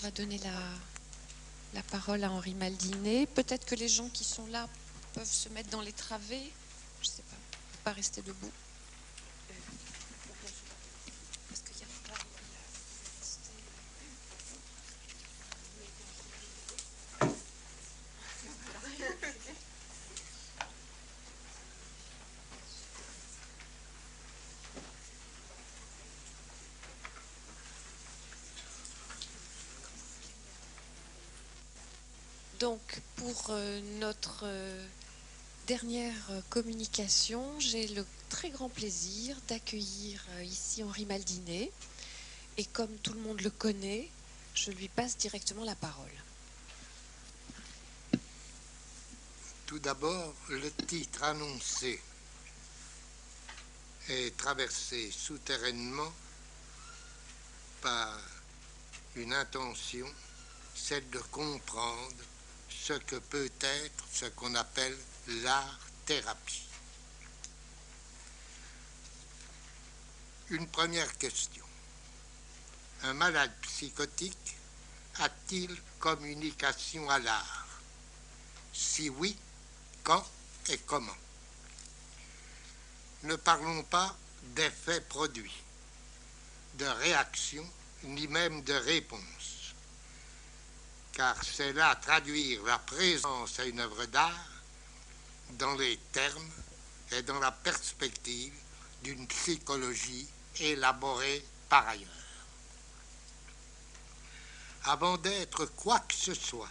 va donner la parole à Henri Maldinet. Peut-être que les gens qui sont là peuvent se mettre dans les travées. Je ne sais pas. Il ne faut pas rester debout. Parce qu'il y a pas... Donc, pour notre dernière communication, j'ai le très grand plaisir d'accueillir ici Henri Maldinet. Et comme tout le monde le connaît, je lui passe directement la parole. Tout d'abord, le titre annoncé est traversé souterrainement par une intention, celle de comprendre ce que peut être ce qu'on appelle l'art-thérapie. Une première question. Un malade psychotique a-t-il communication à l'art? Si oui, quand et comment? Ne parlons pas d'effets produits, de réaction, ni même de réponse, car c'est là traduire la présence à une œuvre d'art dans les termes et dans la perspective d'une psychologie élaborée par ailleurs. Avant d'être quoi que ce soit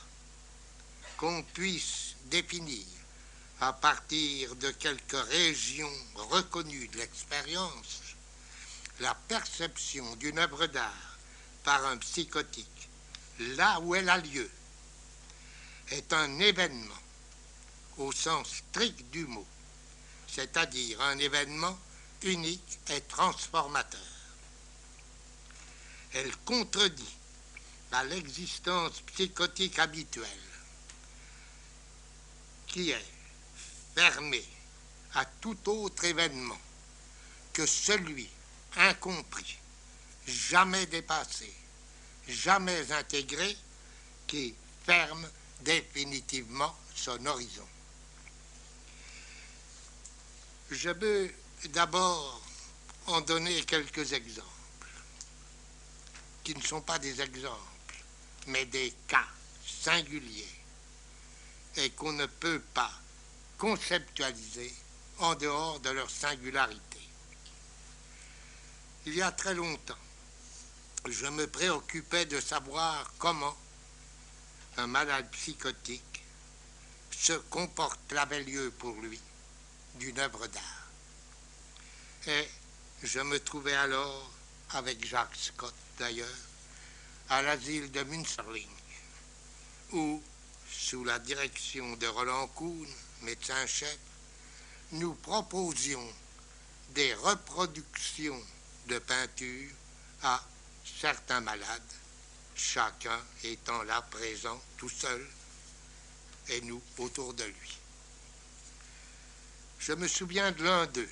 qu'on puisse définir à partir de quelques régions reconnues de l'expérience, la perception d'une œuvre d'art par un psychotique, là où elle a lieu, est un événement au sens strict du mot, c'est-à-dire un événement unique et transformateur. Elle contredit à l'existence psychotique habituelle, qui est fermée à tout autre événement que celui incompris, jamais dépassé, jamais intégré, qui ferme définitivement son horizon. Je veux d'abord en donner quelques exemples, qui ne sont pas des exemples, mais des cas singuliers, et qu'on ne peut pas conceptualiser en dehors de leur singularité. Il y a très longtemps, je me préoccupais de savoir comment un malade psychotique se comporte l'avait lieu pour lui d'une œuvre d'art. Et je me trouvais alors, avec Jacques Scott d'ailleurs, à l'asile de Münsterling, où, sous la direction de Roland Kuhn, médecin-chef, nous proposions des reproductions de peinture à certains malades, chacun étant là présent tout seul et nous autour de lui. Je me souviens de l'un d'eux.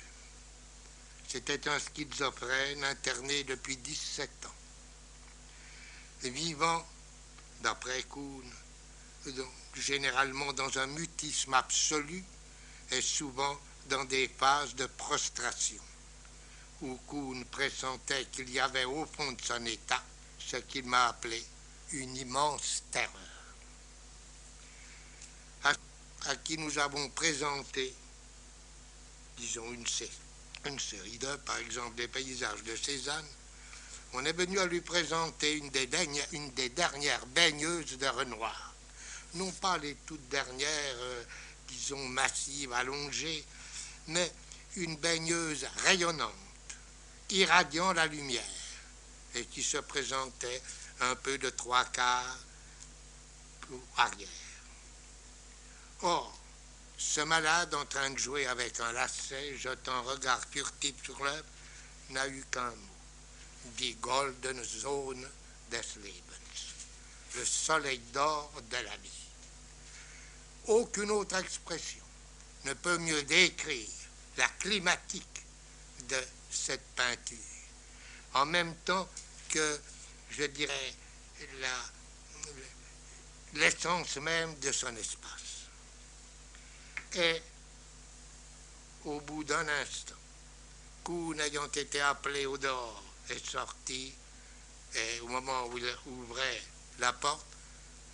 C'était un schizophrène interné depuis 17 ans, vivant, d'après Kuhn, généralement dans un mutisme absolu et souvent dans des phases de prostration, où Kuhn pressentait qu'il y avait au fond de son état ce qu'il m'a appelé une immense terreur, à qui nous avons présenté, disons, une série d'œuvres, par exemple des paysages de Cézanne. On est venu à lui présenter une des dernières baigneuses de Renoir. Non pas les toutes dernières, disons, massives, allongées, mais une baigneuse rayonnante, irradiant la lumière, et qui se présentait un peu de trois quarts arrière. Or, ce malade, en train de jouer avec un lacet, jetant un regard furtif sur l'œuvre, n'a eu qu'un mot. Die Goldene Zone des Lebens, le soleil d'or de la vie. Aucune autre expression ne peut mieux décrire la climatique de cette peinture, en même temps que, je dirais, l'essence même de son espace. Et au bout d'un instant, Kuhn ayant été appelé au dehors est sorti, et au moment où il ouvrait la porte,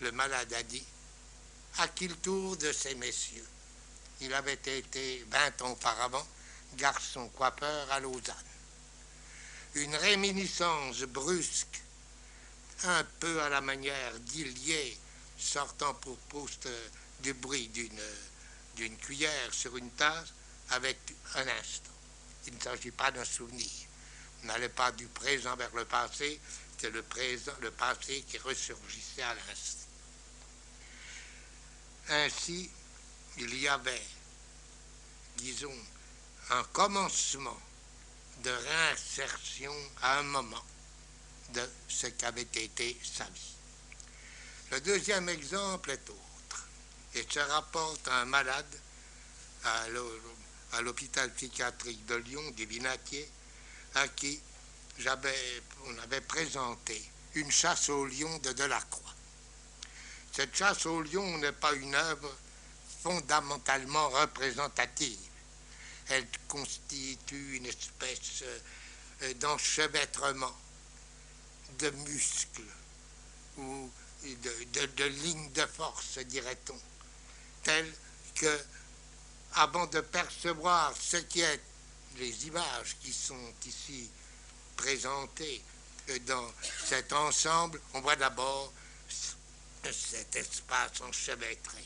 le malade a dit: à qui le tour de ces messieurs? Il avait été 20 ans auparavant garçon coiffeur à Lausanne. Une réminiscence brusque, un peu à la manière d'Illier sortant pour Proust du bruit d'une cuillère sur une tasse, avec un instant. Il ne s'agit pas d'un souvenir. On n'allait pas du présent vers le passé, c'est le passé qui ressurgissait à l'instant. Ainsi, il y avait, disons, un commencement de réinsertion à un moment de ce qu'avait été sa vie. Le deuxième exemple est autre et se rapporte à un malade à l'hôpital psychiatrique de Lyon, du Binatier, à qui on avait présenté une chasse aux lions de Delacroix. Cette chasse aux lions n'est pas une œuvre fondamentalement représentative. Elle constitue une espèce d'enchevêtrement de muscles ou de lignes de force, dirait-on, telles que, avant de percevoir ce qui est les images qui sont ici présentées dans cet ensemble, on voit d'abord cet espace enchevêtré.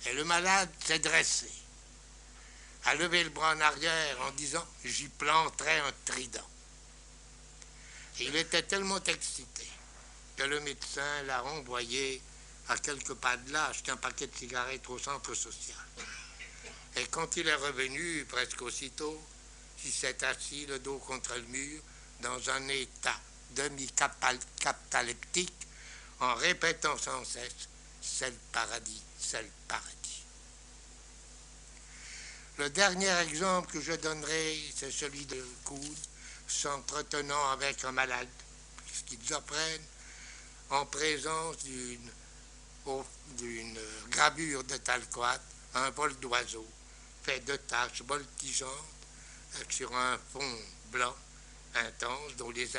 Et le malade s'est dressé, a levé le bras en arrière en disant « j'y planterai un trident ». Et il était tellement excité que le médecin l'a renvoyé à quelques pas de là, acheter un paquet de cigarettes au centre social. Et quand il est revenu, presque aussitôt, il s'est assis le dos contre le mur, dans un état demi-cataleptique, en répétant sans cesse « c'est le paradis, c'est le paradis ». Le dernier exemple que je donnerai, c'est celui de Kuhn, s'entretenant avec un malade schizophrène, en présence d'une gravure de Talcott, un vol d'oiseau, fait de taches voltigeantes sur un fond blanc intense, où les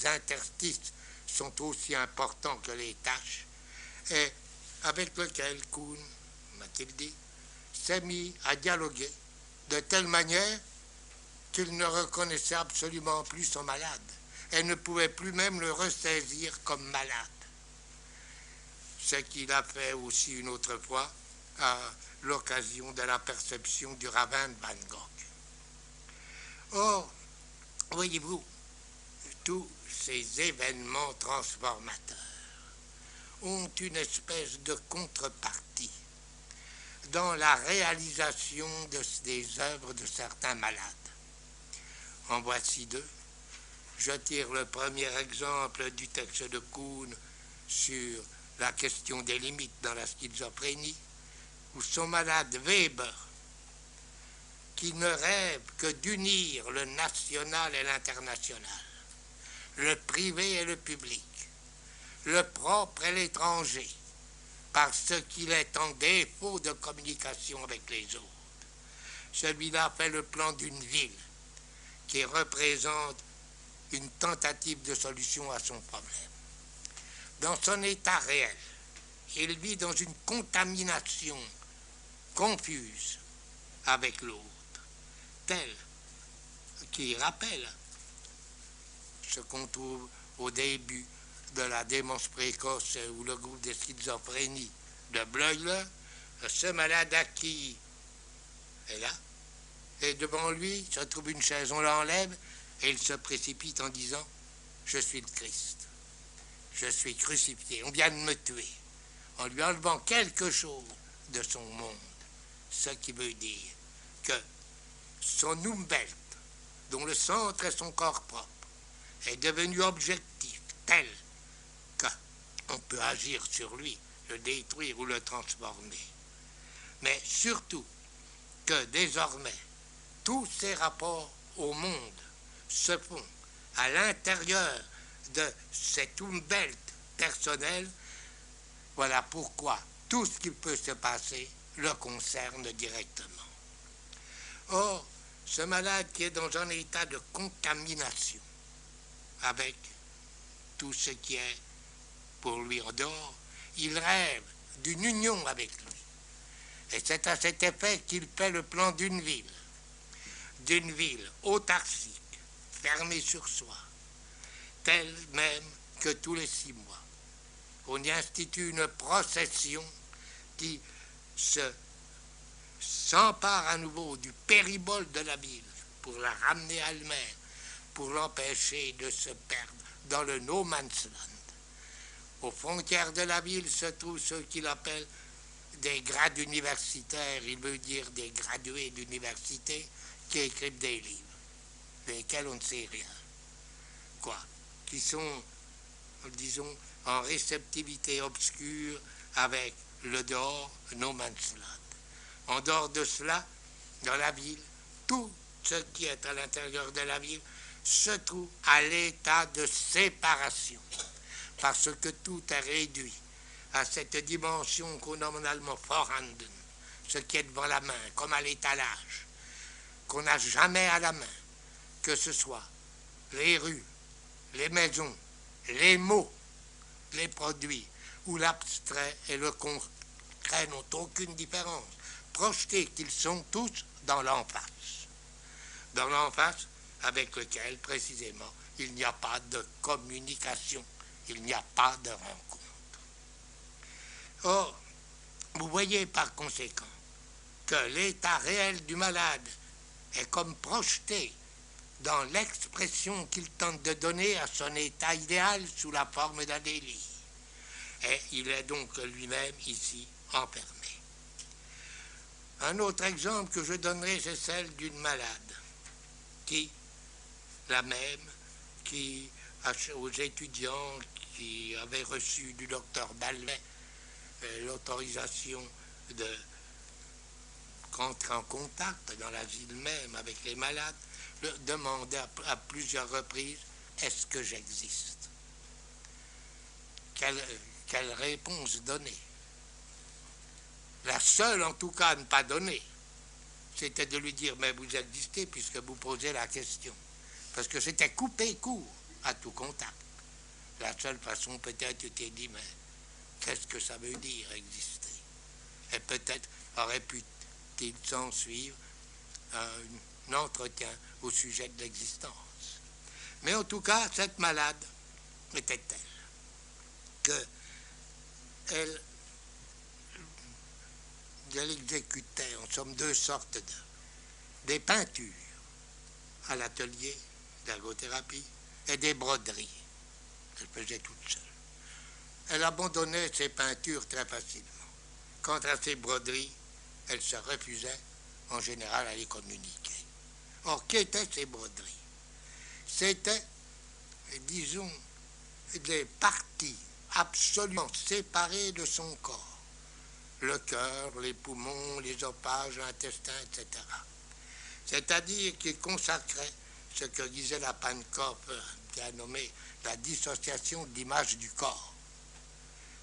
interstices sont aussi importants que les taches, et avec lequel Kuhn, m'a-t-il dit, s'est mis à dialoguer de telle manière qu'il ne reconnaissait absolument plus son malade et ne pouvait plus même le ressaisir comme malade. Ce qu'il a fait aussi une autre fois à l'occasion de la perception du ravin de Van Gogh. Or, voyez-vous, tous ces événements transformateurs ont une espèce de contrepartie dans la réalisation des œuvres de certains malades. En voici deux. Je tire le premier exemple du texte de Kuhn sur la question des limites dans la schizophrénie, où son malade Weber, qui ne rêve que d'unir le national et l'international, le privé et le public, le propre et l'étranger, parce qu'il est en défaut de communication avec les autres. Celui-là fait le plan d'une ville qui représente une tentative de solution à son problème. Dans son état réel, il vit dans une contamination confuse avec l'autre, telle qui rappelle ce qu'on trouve au début de la démence précoce ou le groupe de schizophrénie de Bleuler, ce malade à qui est là, et devant lui se trouve une chaise, on l'enlève et il se précipite en disant « Je suis le Christ, je suis crucifié, on vient de me tuer », en lui enlevant quelque chose de son monde, ce qui veut dire que son Umwelt, dont le centre est son corps propre, est devenu objectif, tel qu'on peut agir sur lui, le détruire ou le transformer. Mais surtout que désormais, tous ces rapports au monde se font à l'intérieur de cet Umwelt personnel. Voilà pourquoi tout ce qui peut se passer le concerne directement. Or, ce malade qui est dans un état de contamination avec tout ce qui est pour lui en dehors, il rêve d'une union avec lui. Et c'est à cet effet qu'il fait le plan d'une ville autarcique, fermée sur soi, telle même que tous les 6 mois. On y institue une procession qui s'empare à nouveau du péribole de la ville pour la ramener à elle-même, pour l'empêcher de se perdre dans le no man's land. Aux frontières de la ville se trouvent ceux qu'il appelle des grades universitaires, il veut dire des gradués d'université qui écrivent des livres, desquels on ne sait rien, qui sont, disons, en réceptivité obscure avec le dehors, no man's land. En dehors de cela, dans la ville, tout ce qui est à l'intérieur de la ville se trouve à l'état de séparation, parce que tout est réduit à cette dimension qu'on nomme en allemand Vorhanden, ce qui est devant la main, comme à l'étalage, qu'on n'a jamais à la main, que ce soit les rues, les maisons, les mots, les produits, où l'abstrait et le concret n'ont aucune différence, projetés qu'ils sont tous dans l'en-face avec lequel, précisément, il n'y a pas de communication, il n'y a pas de rencontre. Or, vous voyez par conséquent que l'état réel du malade est comme projeté dans l'expression qu'il tente de donner à son état idéal sous la forme d'un délire. Et il est donc lui-même ici enfermé. Un autre exemple que je donnerai, c'est celle d'une malade qui, aux étudiants qui avaient reçu du docteur Ballet l'autorisation de rentrer en contact dans l'asile même avec les malades, demandait à plusieurs reprises « Est-ce que j'existe ?» Quelle réponse donner? La seule, en tout cas, à ne pas donner, c'était de lui dire « Mais vous existez puisque vous posez la question. » Parce que c'était couper court à tout contact. La seule façon, peut-être, tu t'es dit « Mais qu'est-ce que ça veut dire, exister ?» Et peut-être aurait pu-t-il s'en suivre un entretien au sujet de l'existence. Mais en tout cas, cette malade était telle qu'elle exécutait, en somme, 2 sortes des peintures à l'atelier d'ergothérapie et des broderies qu'elle faisait toute seule. Elle abandonnait ses peintures très facilement. Quant à ses broderies, elle se refusait en général à les communiquer. Or, qu'étaient ces broderies? C'était, disons, des parties absolument séparées de son corps. Le cœur, les poumons, les opages, l'intestin, etc. C'est-à-dire qu'il consacrait ce que disait la Pankopf, qui a nommé la dissociation de l'image du corps.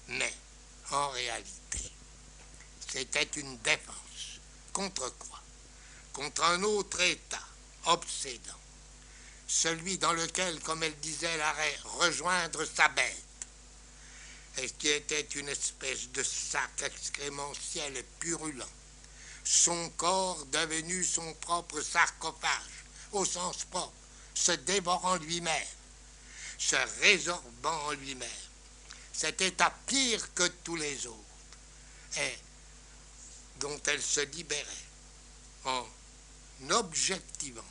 Mais, en réalité, c'était une défense. Contre quoi? Contre un autre état obsédant. Celui dans lequel, comme elle disait, elle allait rejoindre sa bête. Et qui était une espèce de sac excrémentiel et purulent. Son corps devenu son propre sarcophage, au sens propre, se dévorant lui-même, se résorbant en lui-même. Cet état pire que tous les autres, et dont elle se libérait en objectivant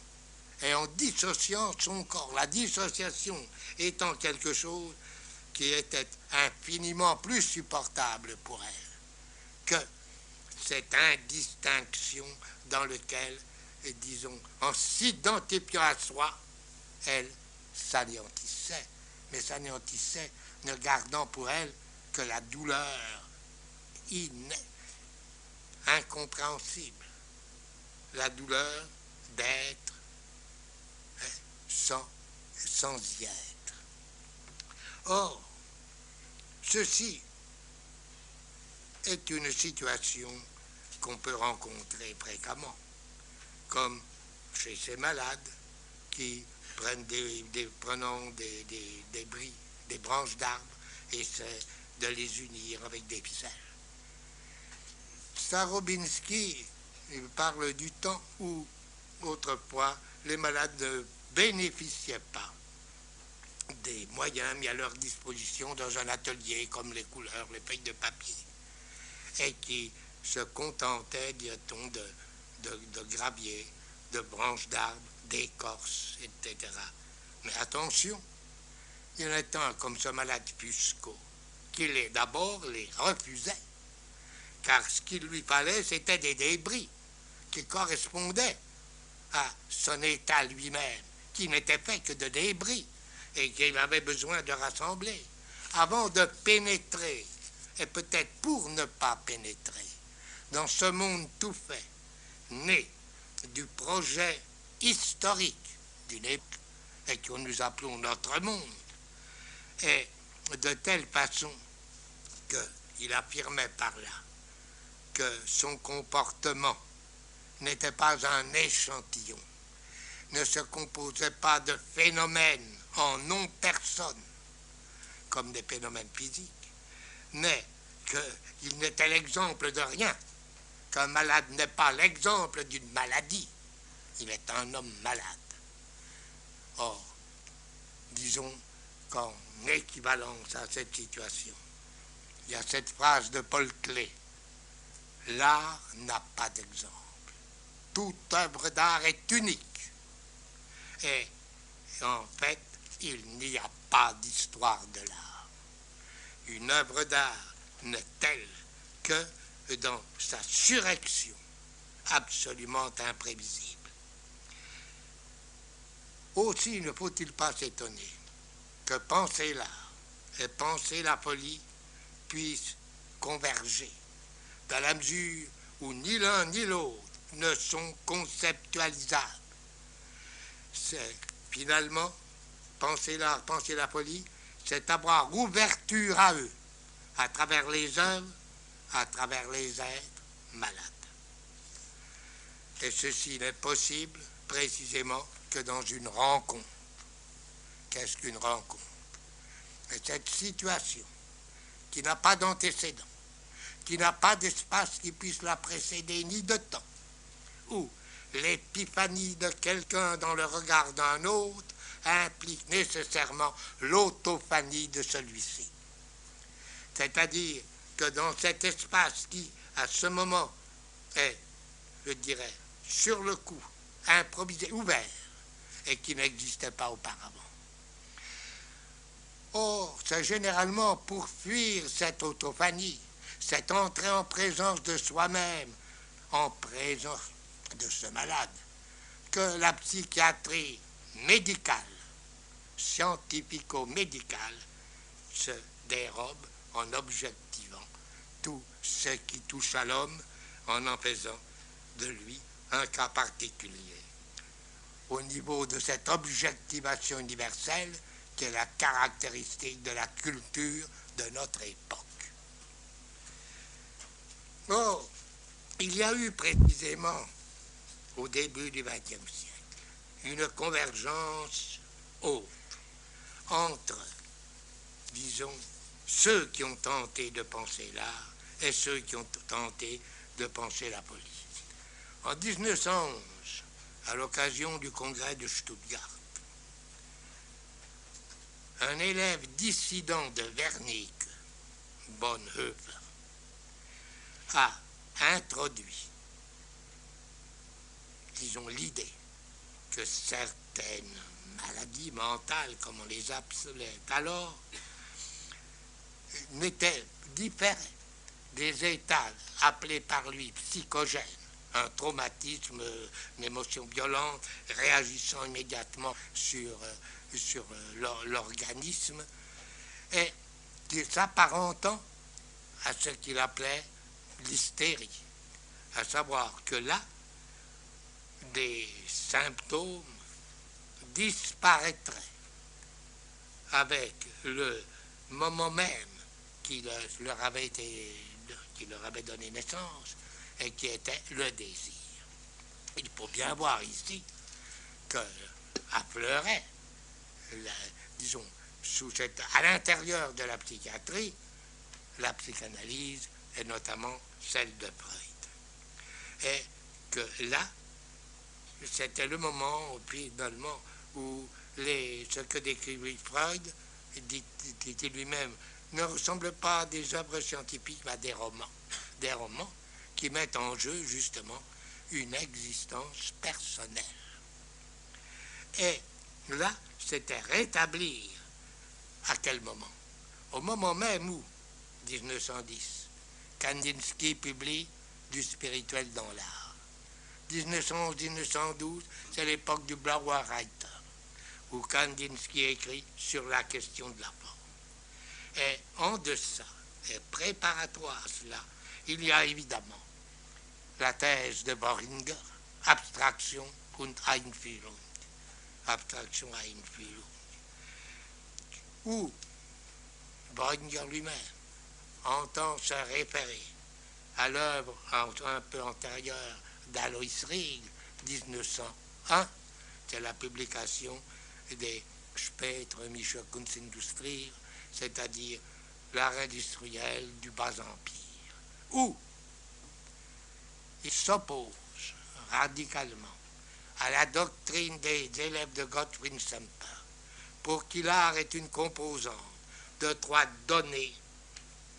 et en dissociant son corps. La dissociation étant quelque chose qui était infiniment plus supportable pour elle que cette indistinction dans laquelle, disons, en s'identifiant à soi, elle s'anéantissait, mais s'anéantissait ne gardant pour elle que la douleur incompréhensible, la douleur d'être sans y être. Or, Ceci est une situation qu'on peut rencontrer fréquemment, comme chez ces malades qui prennent prenant des bris, des branches d'arbres, et essaient de les unir avec des ficelles. Starobinski parle du temps où, autrefois, les malades ne bénéficiaient pas des moyens mis à leur disposition dans un atelier comme les couleurs, les feuilles de papier, et qui se contentaient, dit-on, de gravier, de branches d'arbres, d'écorces, etc. Mais attention, il y en a un comme ce malade Fusco, qui d'abord les refusait, car ce qu'il lui fallait, c'était des débris qui correspondaient à son état lui-même, qui n'était fait que de débris, et qu'il avait besoin de rassembler, avant de pénétrer, et peut-être pour ne pas pénétrer, dans ce monde tout fait, né du projet historique d'une époque, et que nous appelons notre monde, et de telle façon qu'il affirmait par là que son comportement n'était pas un échantillon, ne se composait pas de phénomènes en non-personne, comme des phénomènes physiques, mais qu'il n'était l'exemple de rien, qu'un malade n'est pas l'exemple d'une maladie, il est un homme malade. Or, disons qu'en équivalence à cette situation, il y a cette phrase de Paul Klee: l'art n'a pas d'exemple. Toute œuvre d'art est unique. Et en fait, il n'y a pas d'histoire de l'art. Une œuvre d'art n'est telle que dans sa surrection absolument imprévisible. Aussi ne faut-il pas s'étonner que penser l'art et penser la folie puissent converger, dans la mesure où ni l'un ni l'autre ne sont conceptualisables. C'est finalement, penser l'art, penser la folie, c'est avoir ouverture à eux, à travers les œuvres, à travers les êtres malades. Et ceci n'est possible précisément que dans une rencontre. Qu'est-ce qu'une rencontre? Et cette situation qui n'a pas d'antécédent, qui n'a pas d'espace qui puisse la précéder, ni de temps, où l'épiphanie de quelqu'un dans le regard d'un autre implique nécessairement l'autophanie de celui-ci. C'est-à-dire que dans cet espace qui, à ce moment, est, je dirais, sur le coup, improvisé, ouvert, et qui n'existait pas auparavant. Or, c'est généralement pour fuir cette autophanie, cette entrée en présence de soi-même, en présence de ce malade, que la psychiatrie médicale, scientifico-médicale, se dérobe en objectivant tout ce qui touche à l'homme, en faisant de lui un cas particulier. Au niveau de cette objectivation universelle, qui est la caractéristique de la culture de notre époque. Or, il y a eu précisément, au début du XXe siècle, une convergence haute entre, disons, ceux qui ont tenté de penser l'art et ceux qui ont tenté de penser la police. En 1911, à l'occasion du congrès de Stuttgart, un élève dissident de Wernicke, Bonhoeffer, a introduit, disons, l'idée que certaines maladies mentales, comme on les appelait alors, différaient des états appelés par lui psychogènes, un traumatisme, une émotion violente réagissant immédiatement sur l'organisme, et s'apparentant à ce qu'il appelait l'hystérie, à savoir que là, des symptômes disparaîtraient avec le moment même qui leur avait donné naissance et qui était le désir. Il faut bien voir ici que à Fleuret, disons, à l'intérieur de la psychiatrie, la psychanalyse et notamment celle de Freud. Et que là, c'était le moment, finalement, où ce que décrivit Freud, dit lui-même, ne ressemble pas à des œuvres scientifiques, mais à des romans qui mettent en jeu, justement, une existence personnelle. Et là, c'était rétablir à quel moment? Au moment même où, 1910, Kandinsky publie Du spirituel dans l'art. 1911-1912, c'est l'époque du Blauer-Reiter, où Kandinsky écrit sur la question de la forme. Et en deçà, et préparatoire à cela, il y a évidemment la thèse de Boehringer, Abstraction und Einfühlung, Abstraction et Einfühlung, où Boehringer lui-même entend se référer à l'œuvre un peu antérieure d'Alois Rig, 1901, c'est la publication des Spätrömische Kunstindustrie, c'est-à-dire l'art industriel du Bas-Empire, où il s'oppose radicalement à la doctrine des élèves de Gottfried Semper, pour qui l'art est une composante de trois données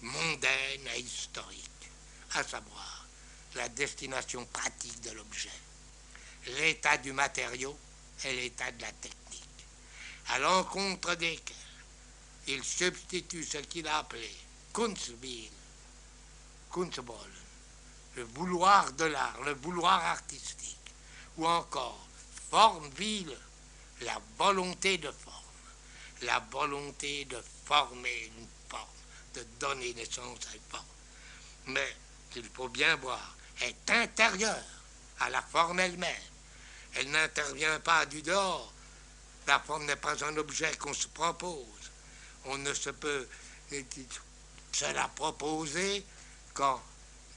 mondaines et historiques, à savoir la destination pratique de l'objet, l'état du matériau et l'état de la technique, à l'encontre desquels il substitue ce qu'il a appelé Kunstwille, Kunstwollen, le vouloir de l'art, le vouloir artistique, ou encore Formwille, la volonté de forme, la volonté de former une forme, de donner naissance à une forme. Mais qu'il faut bien voir, est intérieure à la forme elle-même. Elle n'intervient pas du dehors. La forme n'est pas un objet qu'on se propose. On ne se peut se la proposer qu'en,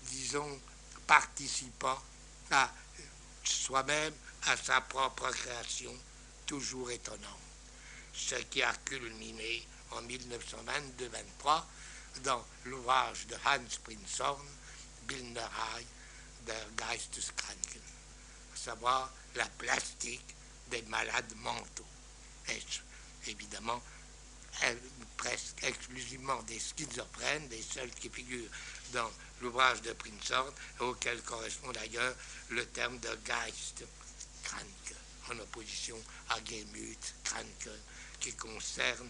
disons, participant à soi-même, à sa propre création, toujours étonnante. Ce qui a culminé en 1922-23 dans l'ouvrage de Hans Prinzhorn, Bildnerei der Geisteskranken, à savoir la plastique des malades mentaux. Et évidemment, presque exclusivement des schizophrènes, des seuls qui figurent dans l'ouvrage de Prinzhorn, auquel correspond d'ailleurs le terme de Geistkranke, en opposition à Gemüt, Kranke, qui concerne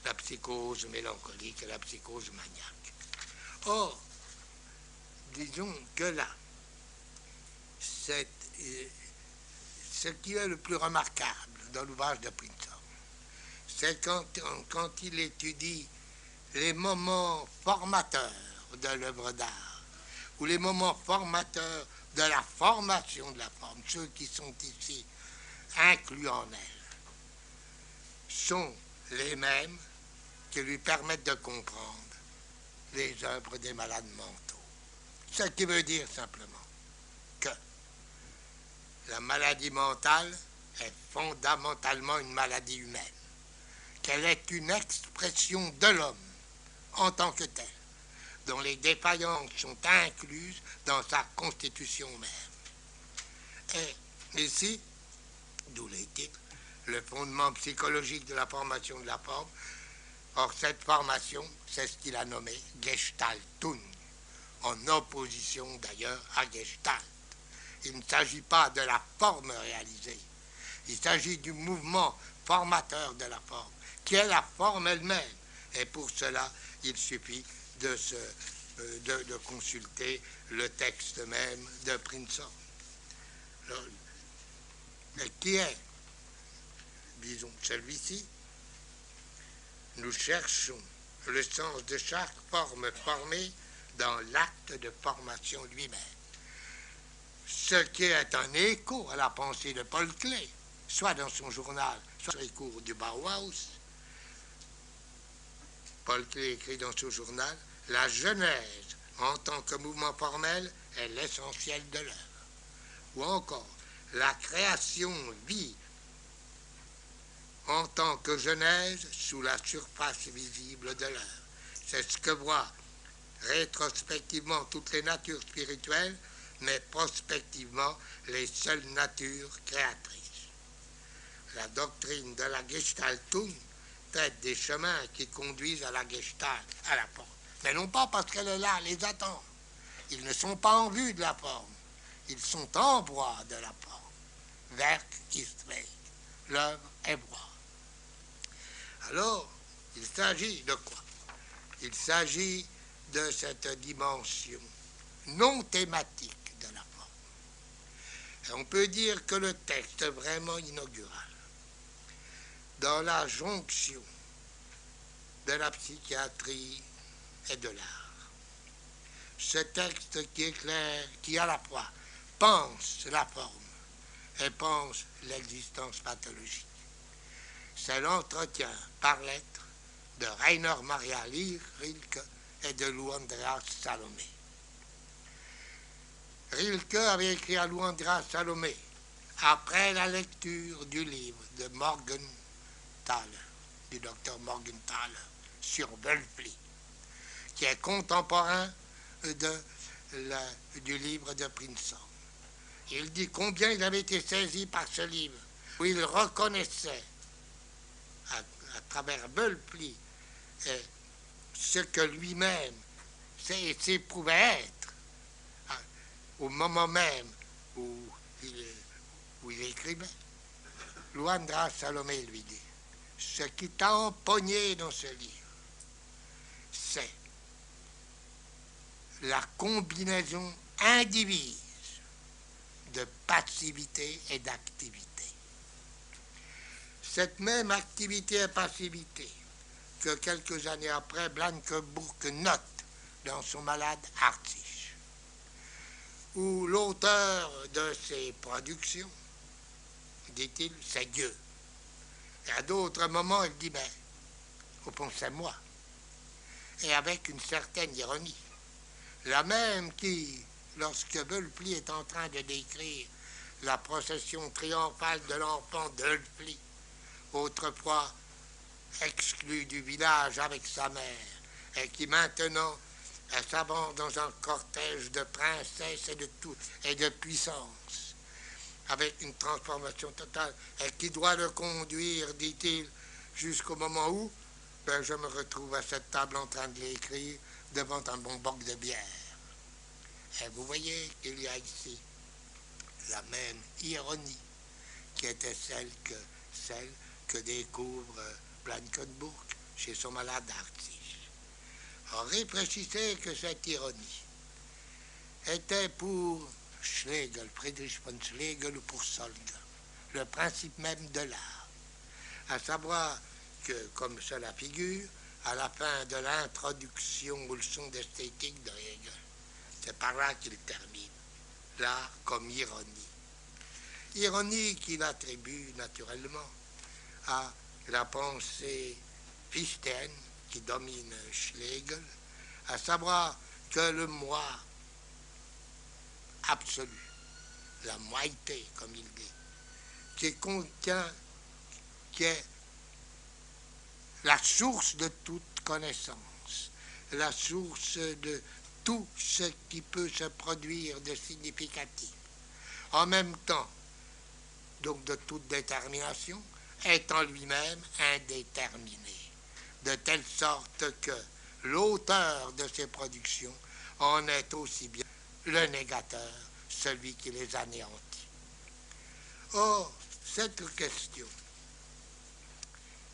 la psychose mélancolique et la psychose maniaque. Or, disons que là, ce qui est le plus remarquable dans l'ouvrage de Prinzhorn, c'est quand il étudie les moments formateurs de l'œuvre d'art, ou les moments formateurs de la formation de la forme, ceux qui sont ici inclus en elle, sont les mêmes qui lui permettent de comprendre les œuvres des malades mentaux. Ce qui veut dire simplement que la maladie mentale est fondamentalement une maladie humaine, qu'elle est une expression de l'homme en tant que tel, dont les défaillances sont incluses dans sa constitution même. Et ici, d'où les titres, le fondement psychologique de la formation de la forme. Or, cette formation, c'est ce qu'il a nommé Gestaltung, en opposition d'ailleurs à Gestalt. Il ne s'agit pas de la forme réalisée, il s'agit du mouvement formateur de la forme, qui est la forme elle-même. Et pour cela, il suffit de consulter le texte même de Prinzhorn, qui est, disons, celui-ci. Nous cherchons le sens de chaque forme formée dans l'acte de formation lui-même. Ce qui est un écho à la pensée de Paul Klee, soit dans son journal, soit sur les cours du Bauhaus, Paul Klee écrit dans ce journal, la Genèse en tant que mouvement formel est l'essentiel de l'œuvre. Ou encore, la création vit en tant que Genèse sous la surface visible de l'œuvre. C'est ce que voient rétrospectivement toutes les natures spirituelles, mais prospectivement les seules natures créatrices. La doctrine de la Gestaltung traite des chemins qui conduisent à la Gestalt, à la porte. Mais non pas parce qu'elle est là, les attend. Ils ne sont pas en vue de la forme. Ils sont en voie de la forme. Werk ist Weg. L'œuvre est voie. Alors, il s'agit de quoi? Il s'agit de cette dimension non thématique de la forme. Et on peut dire que le texte vraiment inaugural, dans la jonction de la psychiatrie et de l'art, ce texte qui éclaire, qui à la fois pense la forme et pense l'existence pathologique, c'est l'entretien par lettre de Rainer Maria Rilke et de Lou Andreas Salomé. Rilke avait écrit à Lou Andreas Salomé après la lecture du livre de Morgenthaler, du docteur Morgenthaler, sur Wölfli, qui est contemporain du livre de Prinzhorn. Il dit combien il avait été saisi par ce livre, où il reconnaissait à travers Wölfli ce que lui-même s'éprouvait être au moment même où il écrivait. Lou Andreas Salomé lui dit, ce qui t'a empoigné dans ce livre, c'est la combinaison indivise de passivité et d'activité. Cette même activité et passivité que quelques années après, Blankenburg note dans son Malade Artisch, où l'auteur de ces productions, dit-il, c'est Dieu. Et à d'autres moments, il dit, ben, au fond, c'est moi. Et avec une certaine ironie, la même qui, lorsque Wölfli est en train de décrire la procession triomphale de l'enfant de Wölfli, autrefois exclu du village avec sa mère, et qui maintenant s'avance dans un cortège de princesses et de puissance, avec une transformation totale, et qui doit le conduire, dit-il, jusqu'au moment où ben, je me retrouve à cette table en train de l'écrire devant un bon boc de bière. Et vous voyez qu'il y a ici la même ironie qui était celle que découvre Blankenburg chez son Malade Artisch. Alors réfléchissez que cette ironie était pour Schlegel, Friedrich von Schlegel ou pour Solger, le principe même de l'art. À savoir que, comme cela figure, à la fin de l'introduction aux leçons d'esthétique de Hegel, c'est par là qu'il termine, l'art comme ironie. Ironie qu'il attribue naturellement à la pensée fichtéenne qui domine Schlegel, à savoir que le moi absolu, la moïté, comme il dit, qui est la source de toute connaissance, la source de tout ce qui peut se produire de significatif, en même temps, donc de toute détermination, est en lui-même indéterminé, de telle sorte que l'auteur de ces productions en est aussi bien le négateur, celui qui les anéantit. Or, cette question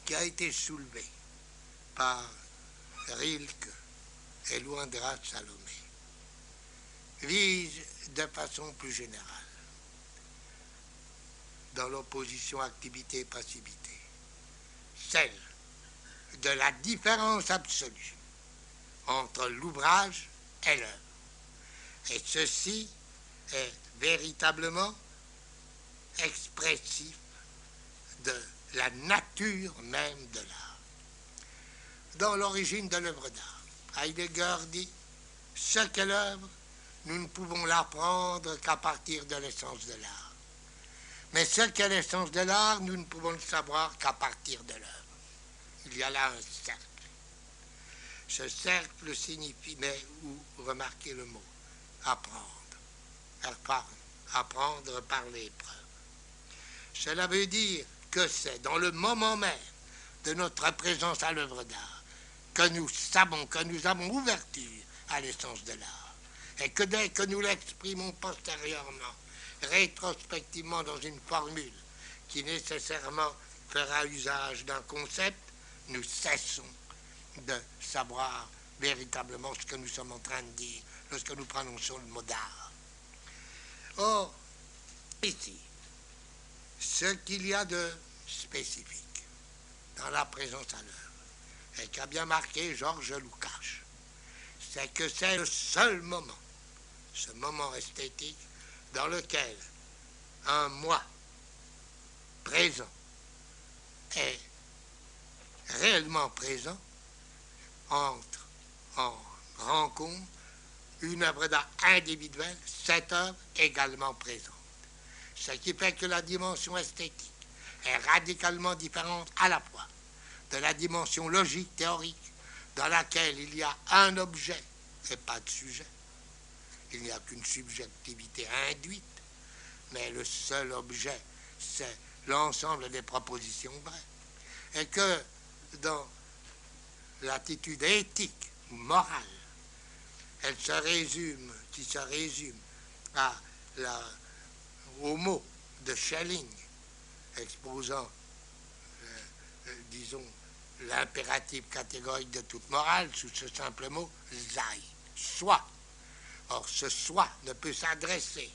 qui a été soulevée par Rilke et Lou Andreas Salomé vise de façon plus générale, dans l'opposition activité-passivité, celle de la différence absolue entre l'ouvrage et l'œuvre. Et ceci est véritablement expressif de la nature même de l'art. dans l'origine de l'œuvre d'art. Heidegger dit « Ce qu'est l'œuvre, nous ne pouvons l'apprendre qu'à partir de l'essence de l'art. Mais ce qu'est l'essence de l'art, nous ne pouvons le savoir qu'à partir de l'œuvre. » Il y a là un cercle. Ce cercle signifie, mais où remarquez le mot, apprendre. Apprendre par l'épreuve. Cela veut dire que c'est dans le moment même de notre présence à l'œuvre d'art que nous savons, que nous avons ouverture à l'essence de l'art. Et que dès que nous l'exprimons postérieurement, rétrospectivement dans une formule qui nécessairement fera usage d'un concept, nous cessons de savoir véritablement ce que nous sommes en train de dire lorsque nous prononçons le mot d'art. Or, ici, ce qu'il y a de spécifique dans la présence à l'œuvre, et qu'a bien marqué Georges Lukács, c'est que c'est le seul moment, ce moment esthétique, dans lequel un moi présent est réellement présent, entre en rencontre une œuvre d'art individuelle, cette œuvre également présente. Ce qui fait que la dimension esthétique est radicalement différente à la fois de la dimension logique, théorique, dans laquelle il y a un objet et pas de sujet. Il n'y a qu'une subjectivité induite, mais le seul objet, c'est l'ensemble des propositions vraies. Et que dans l'attitude éthique ou morale, elle se résume, qui se résume au mot de Schelling, exposant, disons, l'impératif catégorique de toute morale sous ce simple mot, sei, soit. Or, ce soi ne peut s'adresser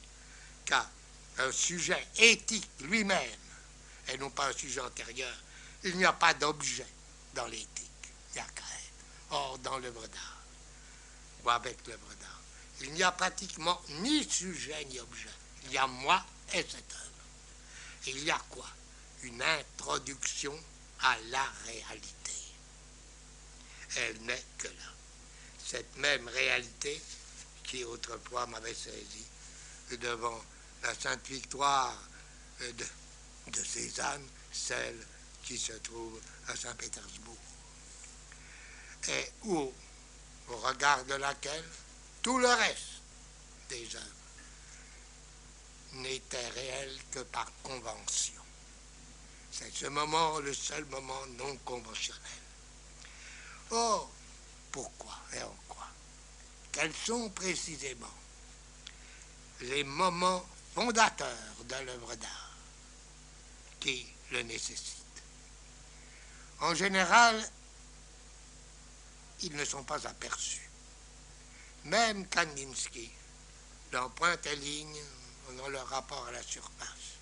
qu'à un sujet éthique lui-même, et non pas un sujet antérieur. Il n'y a pas d'objet dans l'éthique, il n'y a qu'à être. Or, dans l'œuvre d'art, ou avec l'œuvre d'art, il n'y a pratiquement ni sujet ni objet. Il y a moi et cette œuvre. Il y a quoi? Une introduction à la réalité. Elle n'est que là. Cette même réalité qui autrefois m'avait saisi devant la Sainte Victoire de Cézanne, celle qui se trouve à Saint-Pétersbourg, et au regard de laquelle tout le reste des œuvres n'était réel que par convention. C'est ce moment, le seul moment non conventionnel. Or, pourquoi et en quoi? Quels sont précisément les moments fondateurs de l'œuvre d'art qui le nécessitent? En général, ils ne sont pas aperçus. Même Kandinsky, dans Pointe et Ligne, dans leur rapport à la surface,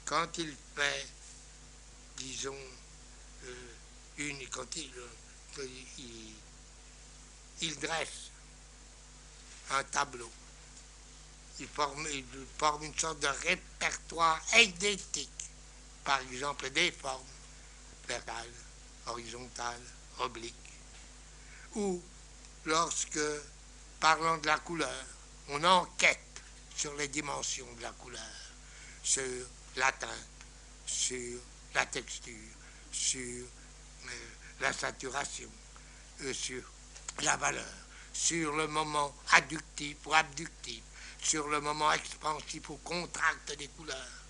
quand il fait, disons, quand il dresse un tableau, il forme une sorte de répertoire eidétique, par exemple des formes verticales, horizontales, obliques, ou lorsque, parlant de la couleur, on enquête sur les dimensions de la couleur, sur la teinte, sur la texture, sur la saturation, sur la valeur, sur le moment adductif ou abductif, sur le moment expansif ou contracte des couleurs.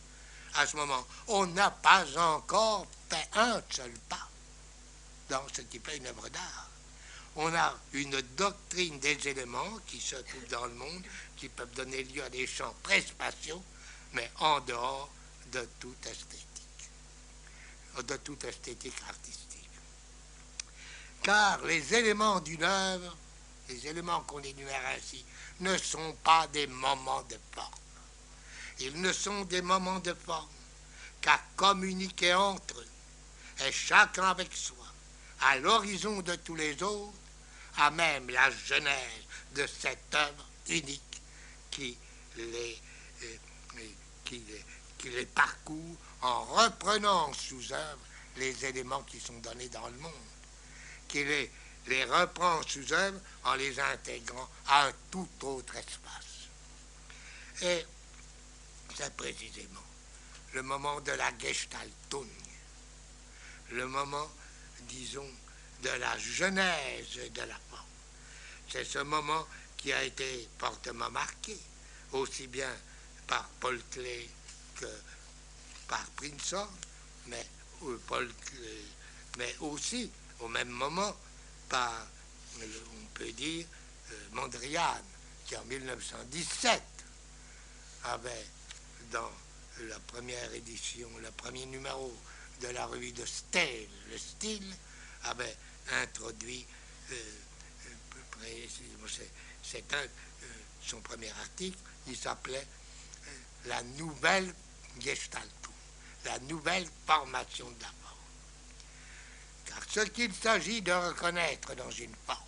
À ce moment, on n'a pas encore fait un seul pas dans ce qui fait une œuvre d'art. On a une doctrine des éléments qui se trouvent dans le monde, qui peuvent donner lieu à des champs pré-spatiaux, mais en dehors de toute esthétique artistique. Car les éléments d'une œuvre, les éléments qu'on énumère ainsi, ne sont pas des moments de forme. Ils ne sont des moments de forme qu'à communiquer entre eux, et chacun avec soi, à l'horizon de tous les autres, à même la genèse de cette œuvre unique qui les parcourt en reprenant sous œuvre les éléments qui sont donnés dans le monde. qui les reprend sous œuvre en les intégrant à un tout autre espace. Et c'est précisément le moment de la Gestaltung, le moment, disons, de la genèse de la forme. C'est ce moment qui a été fortement marqué, aussi bien par Paul Klee que par Prinzhorn, mais aussi, au même moment, par, on peut dire, Mondrian, qui en 1917 avait, dans la première édition, le premier numéro de la revue de Style, le style, avait introduit, son premier article, il s'appelait la nouvelle Gestaltung, la nouvelle formation de la forme. Car ce qu'il s'agit de reconnaître dans une forme,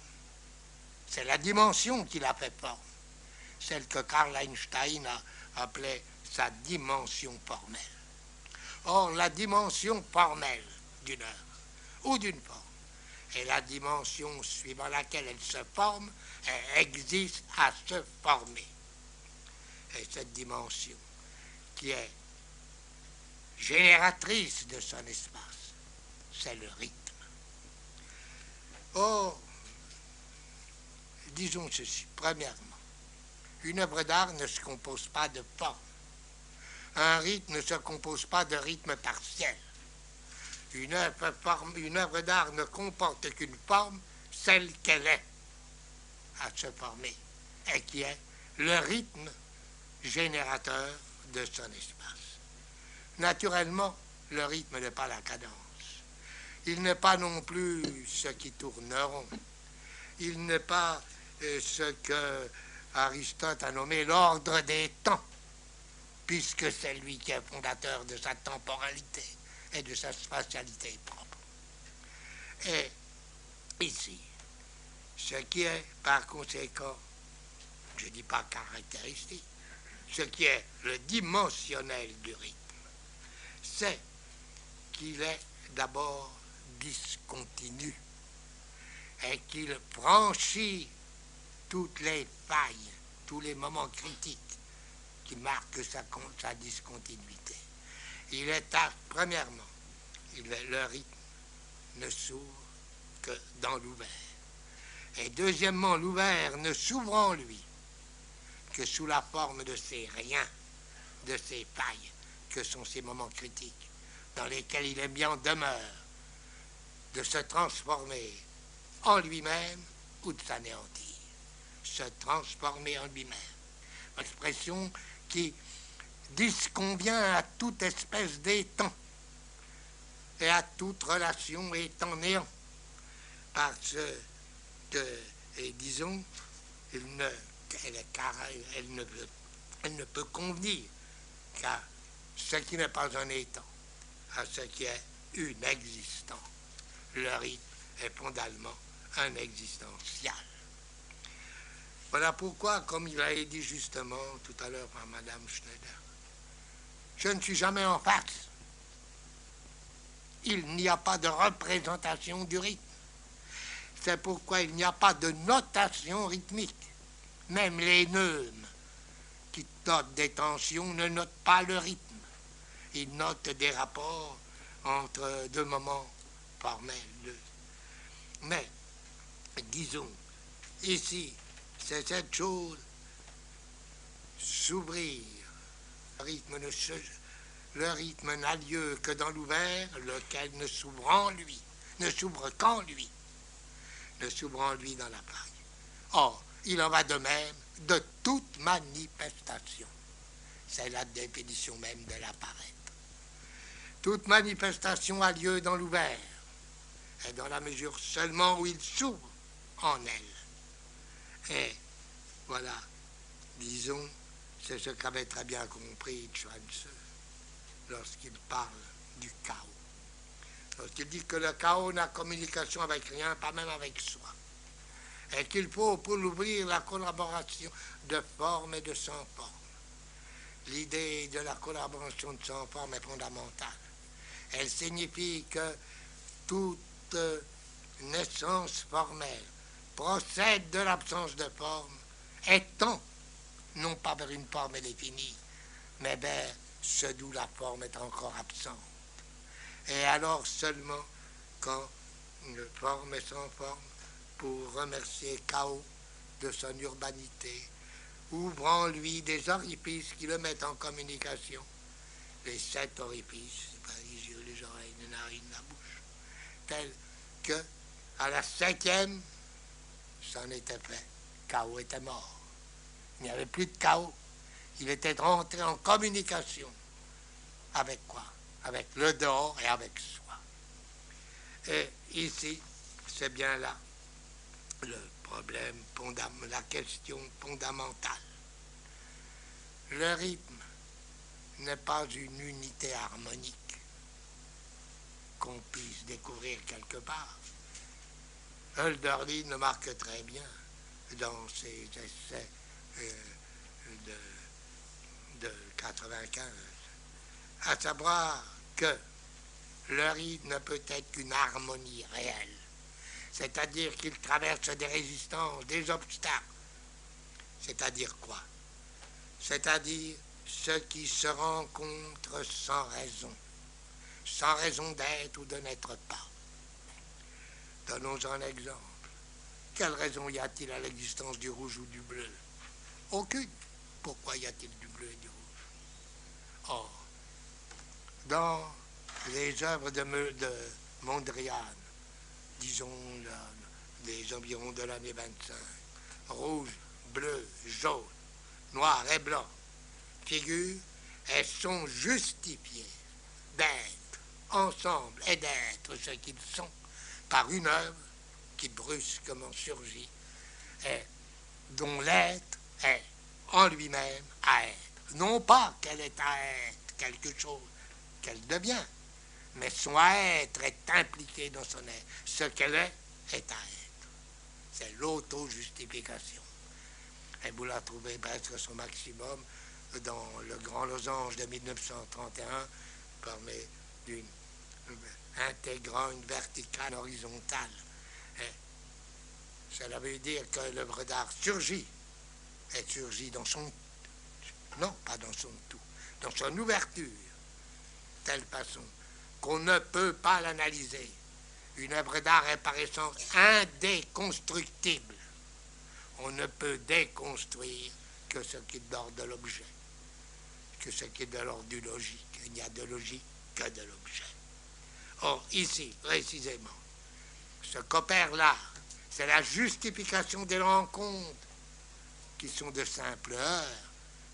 c'est la dimension qui la fait forme, celle que Karl Einstein a appelée sa dimension formelle. Or, la dimension formelle d'une œuvre ou d'une forme est la dimension suivant laquelle elle se forme et existe à se former. Et cette dimension qui est génératrice de son espace, c'est le rythme. Or, disons ceci, premièrement, une œuvre d'art ne se compose pas de forme. Un rythme ne se compose pas de rythme partiel. Une œuvre d'art ne comporte qu'une forme, celle qu'elle est, à se former, et qui est le rythme générateur de son espace. Naturellement, le rythme n'est pas la cadence. Il n'est pas non plus ce qui tourne rond. Il n'est pas ce que Aristote a nommé l'ordre des temps, puisque c'est lui qui est fondateur de sa temporalité et de sa spatialité propre. Et ici, ce qui est par conséquent, je ne dis pas caractéristique, ce qui est le dimensionnel du rythme, c'est qu'il est d'abord discontinu et qu'il franchit toutes les failles, tous les moments critiques qui marquent sa discontinuité. Il est premièrement, le rythme ne s'ouvre que dans l'ouvert. Et deuxièmement, l'ouvert ne s'ouvre en lui que sous la forme de ces riens, de ces failles que sont ces moments critiques, dans lesquels il est mis en demeure de se transformer en lui-même ou de s'anéantir. Se transformer en lui-même. Une expression qui disconvient à toute espèce d'étang et à toute relation étant-néant, parce que, disons, elle ne peut convenir qu'à ce qui n'est pas un étang, à ce qui est une existence. Le rythme est fondamentalement un existentiel. Voilà pourquoi, comme il a été dit justement tout à l'heure par Madame Schneider, je ne suis jamais en face. Il n'y a pas de représentation du rythme. C'est pourquoi il n'y a pas de notation rythmique. Même les neumes qui notent des tensions ne notent pas le rythme. Ils notent des rapports entre deux moments formels. Mais, disons, ici, c'est cette chose, s'ouvrir. Le rythme n'a lieu que dans l'ouvert, lequel ne s'ouvre en lui, ne s'ouvre qu'en lui, ne s'ouvre en lui dans la paille. Or, il en va de même de toute manifestation. C'est la définition même de l'apparaître. Toute manifestation a lieu dans l'ouvert, et dans la mesure seulement où il s'ouvre en elle. Et voilà, disons, c'est ce qu'avait très bien compris Schweitzer lorsqu'il parle du chaos. Lorsqu'il dit que le chaos n'a communication avec rien, pas même avec soi. Et qu'il faut, pour l'ouvrir, la collaboration de forme et de sans forme. L'idée de la collaboration de sans forme est fondamentale. Elle signifie que toute naissance formelle, procède de l'absence de forme, étant non pas vers une forme définie, mais vers ce d'où la forme est encore absente. Et alors seulement, quand une forme est sans forme, pour remercier Chaos de son urbanité, ouvre en lui des orifices qui le mettent en communication. Les 7 orifices, c'est pas les yeux, les oreilles, les narines, la bouche, tels que, à la 7e, c'en était fait. Chaos était mort. Il n'y avait plus de chaos. Il était rentré en communication. Avec quoi? Avec le dehors et avec soi. Et ici, c'est bien là le problème, la question fondamentale. Le rythme n'est pas une unité harmonique qu'on puisse découvrir quelque part. Hölderlin le marque très bien dans ses essais de 95, à savoir que le rythme ne peut être qu'une harmonie réelle, c'est-à-dire qu'il traverse des résistances, des obstacles. C'est-à-dire quoi? C'est-à-dire ce qui se rencontre sans raison d'être ou de n'être pas. Donnons un exemple. Quelle raison y a-t-il à l'existence du rouge ou du bleu? Aucune. Pourquoi y a-t-il du bleu et du rouge? Or, dans les œuvres de Mondrian, disons des environs de l'année 25, rouge, bleu, jaune, noir et blanc, figurent et sont justifiées d'être ensemble et d'être ce qu'ils sont par une œuvre qui brusquement surgit et dont l'être est en lui-même à être. Non pas qu'elle est à être quelque chose qu'elle devient, mais son être est impliqué dans son être. Ce qu'elle est à être. C'est l'auto-justification. Et vous la trouvez presque son maximum dans le Grand Losange de 1931, permet intégrant une verticale horizontale. Et cela veut dire que l'œuvre d'art surgit, et surgit dans son, non pas dans son tout, dans son ouverture, telle façon qu'on ne peut pas l'analyser. Une œuvre d'art est par essence indéconstructible. On ne peut déconstruire que ce qui est d'ordre de l'objet, que ce qui est de l'ordre du logique. Il n'y a de logique que de l'objet. Or, ici, précisément, ce qu'opère l'art, c'est la justification des rencontres qui sont de simples heures,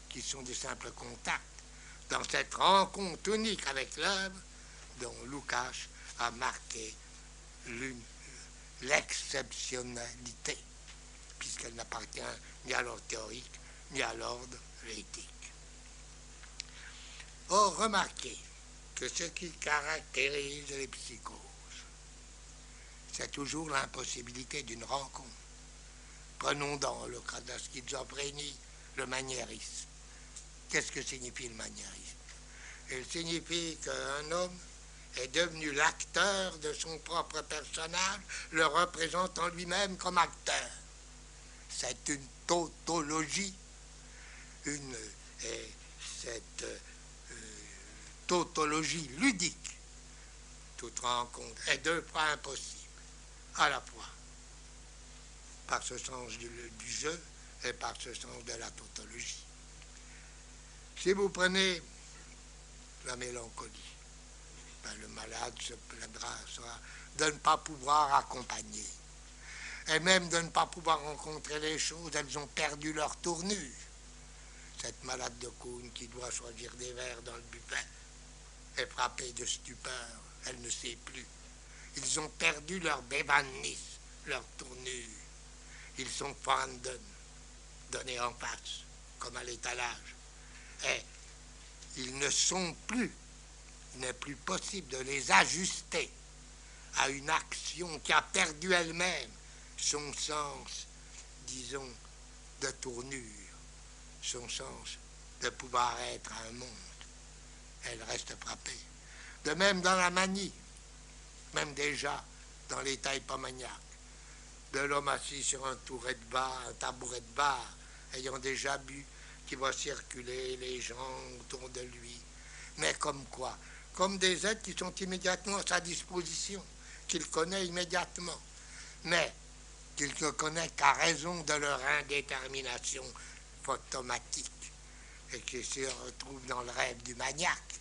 qui sont de simples contacts. Dans cette rencontre unique avec l'œuvre, dont Lukács a marqué l'exceptionnalité, puisqu'elle n'appartient ni à l'ordre théorique, ni à l'ordre éthique. Or, remarquez que ce qui caractérise les psychoses, c'est toujours l'impossibilité d'une rencontre. Prenons dans le cas de la schizophrénie le maniérisme. Qu'est-ce que signifie le maniérisme? Il signifie qu'un homme est devenu l'acteur de son propre personnage, le représentant lui-même comme acteur. C'est une tautologie, cette tautologie ludique. Toute rencontre est deux fois impossible, à la fois par ce sens du jeu et par ce sens de la tautologie. Si vous prenez la mélancolie, le malade se plaindra de ne pas pouvoir accompagner, et même de ne pas pouvoir rencontrer les choses. Elles ont perdu leur tournure. Cette malade de Cône qui doit choisir des verres dans le buffet est frappée de stupeur, elle ne sait plus. Ils ont perdu leur bévannis, leur tournure. Ils sont vorhanden, donnés en face, comme à l'étalage. Et ils ne sont plus, il n'est plus possible de les ajuster à une action qui a perdu elle-même son sens, disons, de tournure, son sens de pouvoir être un monde. Elle reste frappée. De même dans la manie, même déjà dans l'état hypomaniaque, de l'homme assis sur un tabouret de bar, ayant déjà bu, qui voit circuler les gens autour de lui. Mais comme quoi? Comme des êtres qui sont immédiatement à sa disposition, qu'il connaît immédiatement, mais qu'il ne connaît qu'à raison de leur indétermination photomatique, et qui se retrouve dans le rêve du maniaque.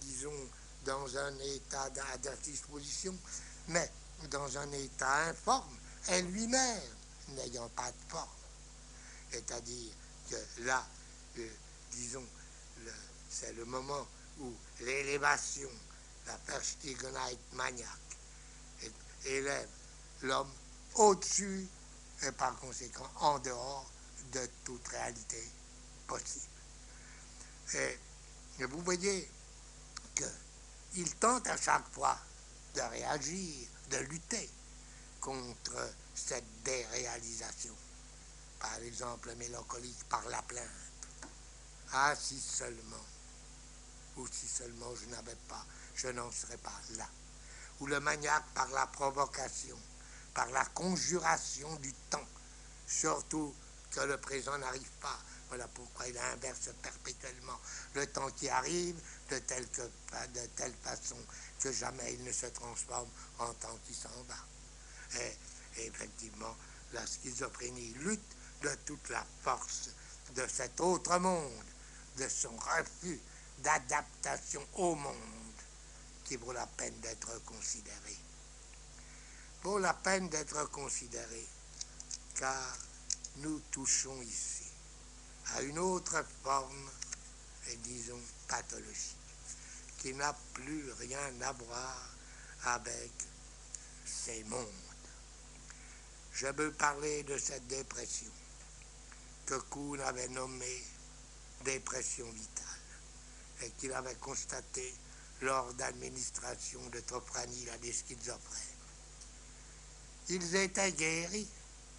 Disons, dans un état à disposition, mais dans un état informe, et lui-même n'ayant pas de forme. C'est-à-dire que là, disons, c'est le moment où l'élévation, la Verstigenheit maniaque, élève l'homme au-dessus et par conséquent en dehors de toute réalité possible. Et vous voyez qu'il tente à chaque fois de réagir, de lutter contre cette déréalisation. Par exemple, mélancolique par la plainte. Ah, si seulement, ou si seulement je n'avais pas, je n'en serais pas là. Ou le maniaque par la provocation, par la conjuration du temps, surtout que le présent n'arrive pas. Voilà pourquoi il inverse perpétuellement le temps qui arrive de telle façon que jamais il ne se transforme en temps qui s'en va. Et effectivement, la schizophrénie lutte de toute la force de cet autre monde, de son refus d'adaptation au monde qui vaut la peine d'être considéré. Vaut la peine d'être considéré, car nous touchons ici à une autre forme, et disons pathologique, qui n'a plus rien à voir avec ces mondes. Je veux parler de cette dépression que Kuhn avait nommée dépression vitale et qu'il avait constatée lors d'administration de topranil à des schizophrènes. Ils étaient guéris,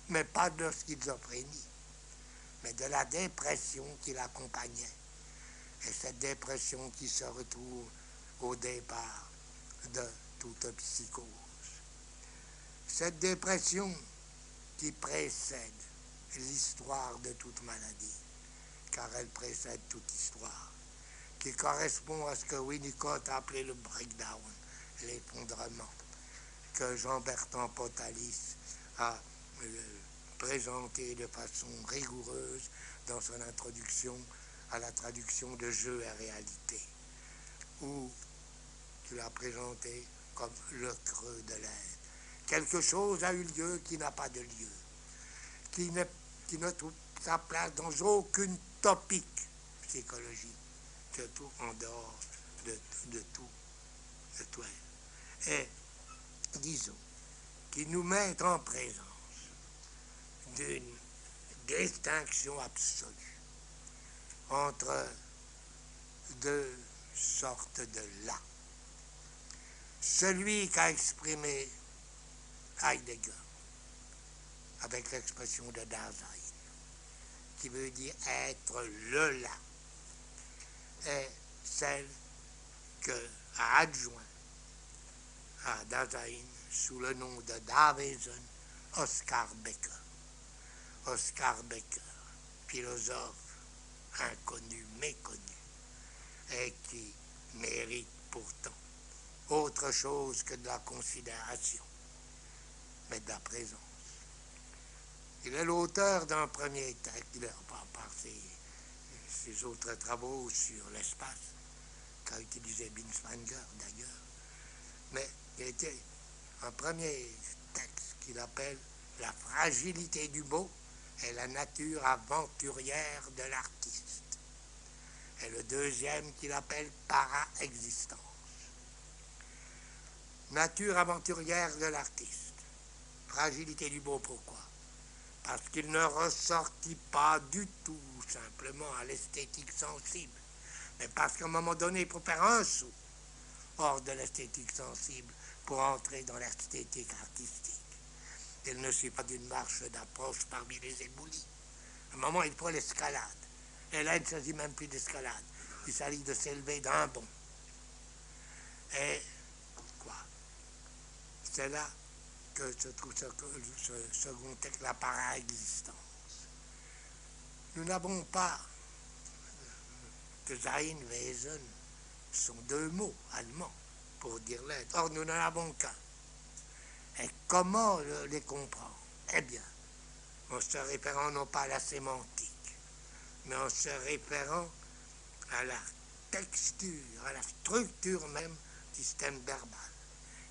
mais pas de schizophrénie, mais de la dépression qui l'accompagnait. Et cette dépression qui se retrouve au départ de toute psychose. Cette dépression qui précède l'histoire de toute maladie, car elle précède toute histoire, qui correspond à ce que Winnicott a appelé le breakdown, l'effondrement, que Jean-Bertrand Potalis a présenté de façon rigoureuse dans son introduction à la traduction de Jeux et réalité, où il a présenté comme le creux de l'être. Quelque chose a eu lieu qui n'a pas de lieu, qui ne trouve sa place dans aucune topique psychologique, surtout en dehors de tout. Et, disons, qui nous met en présence d'une distinction absolue entre deux sortes de là. Celui qu'a exprimé Heidegger avec l'expression de Dasein, qui veut dire être le là, est celle que a adjoint à Dasein sous le nom de Davesen Oskar Becker. Oskar Becker, philosophe inconnu, méconnu, et qui mérite pourtant autre chose que de la considération, mais de la présence. Il est l'auteur d'un premier texte, par ses autres travaux sur l'espace, qu'a utilisé Binswanger d'ailleurs, mais il était un premier texte qu'il appelle « La fragilité du mot et la nature aventurière de l'artiste », et le deuxième qu'il appelle « Para-existence ». Nature aventurière de l'artiste. Fragilité du mot, pourquoi? Parce qu'il ne ressortit pas du tout simplement à l'esthétique sensible, mais parce qu'à un moment donné, il faut faire un saut hors de l'esthétique sensible pour entrer dans l'esthétique artistique. Il ne suit pas d'une marche d'approche parmi les éboulis. À un moment, il faut l'escalade. Et là, il ne s'agit même plus d'escalade. Il s'agit de s'élever d'un bond. Et quoi? C'est là que se trouve ce second texte, la para-existence. Nous n'avons pas que Sein, Wesen sont deux mots allemands pour dire l'être. Or, nous n'en avons qu'un. Et comment les comprendre? Eh bien, en se référant non pas à la sémantique, mais en se référant à la texture, à la structure même du système verbal,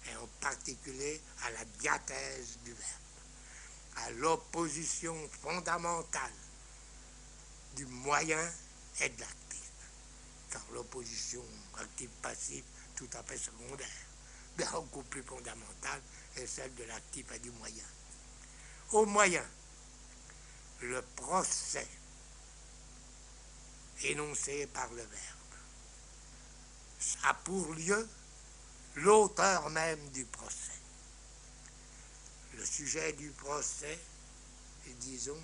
et en particulier à la diathèse du verbe, à l'opposition fondamentale du moyen et de l'actif, car l'opposition actif-passif tout à fait secondaire, bien beaucoup plus fondamentale, est celle de l'actif et du moyen. Au moyen, le procès énoncé par le verbe a pour lieu l'auteur même du procès. Le sujet du procès, disons,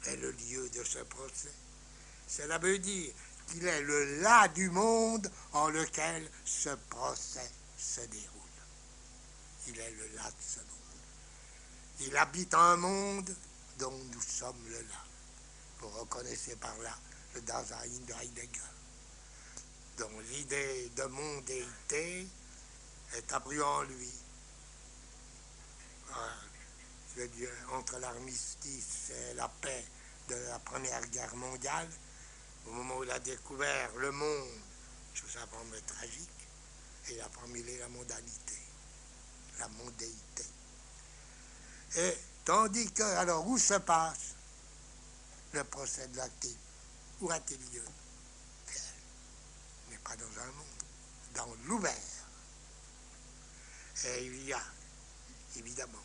est le lieu de ce procès. Cela veut dire qu'il est le là du monde en lequel ce procès se déroule. Il est le là de ce monde. Il habite un monde dont nous sommes le là. Vous reconnaissez par là le Dasein de Heidegger, dont l'idée de mondéité est apparue en lui. Je veux dire, entre l'armistice et la paix de la Première Guerre mondiale, au moment où il a découvert le monde sous sa forme tragique, il a formulé la modalité, la mondéité. Et tandis que, alors, où se passe le procès de l'actif? Où a-t-il lieu? Mais pas dans un monde, dans l'ouvert. Et il y a, évidemment,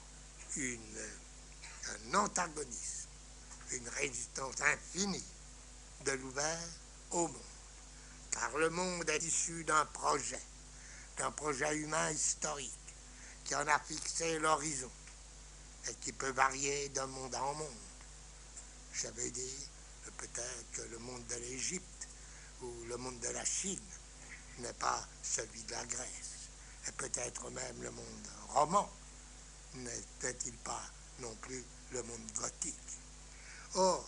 un antagonisme, une résistance infinie de l'ouvert au monde. Car le monde est issu d'un projet humain historique, qui en a fixé l'horizon, et qui peut varier d'un monde en monde. Je veux dire, peut-être que le monde de l'Égypte ou le monde de la Chine n'est pas celui de la Grèce, et peut-être même le monde roman n'est-il pas non plus le monde gothique. Or,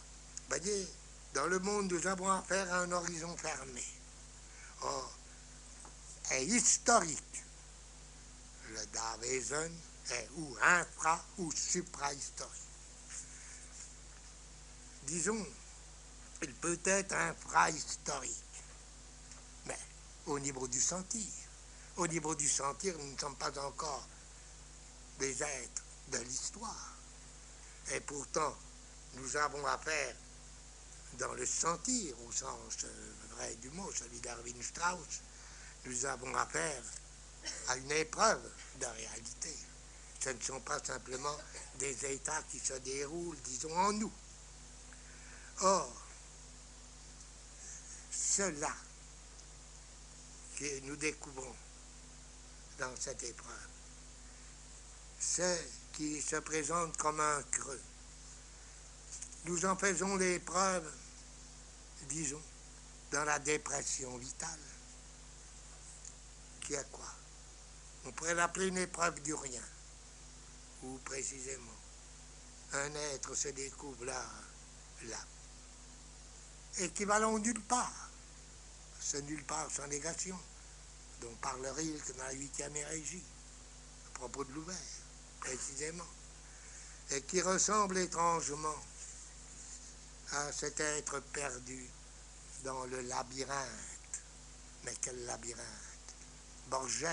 voyez, dans le monde, nous avons affaire à un horizon fermé. Or, est historique. Le Da-Wesen est ou infra- ou supra-historique. Disons, il peut être infra-historique, mais au niveau du sentir. Au niveau du sentir, nous ne sommes pas encore des êtres de l'histoire. Et pourtant, nous avons affaire, dans le sentir, au sens vrai du mot, celui d'Erwin Strauss, nous avons affaire à une épreuve de réalité. Ce ne sont pas simplement des états qui se déroulent, disons, en nous. Or, cela que nous découvrons dans cette épreuve, c'est qui se présente comme un creux. Nous en faisons l'épreuve, disons, dans la dépression vitale, qui est quoi? On pourrait l'appeler une épreuve du rien, ou précisément, un être se découvre là, équivalent nulle part. Ce nulle part sans négation, dont parle Rilke dans la 8e hérégie, à propos de l'ouvert, précisément, et qui ressemble étrangement à cet être perdu dans le labyrinthe. Mais quel labyrinthe? Borges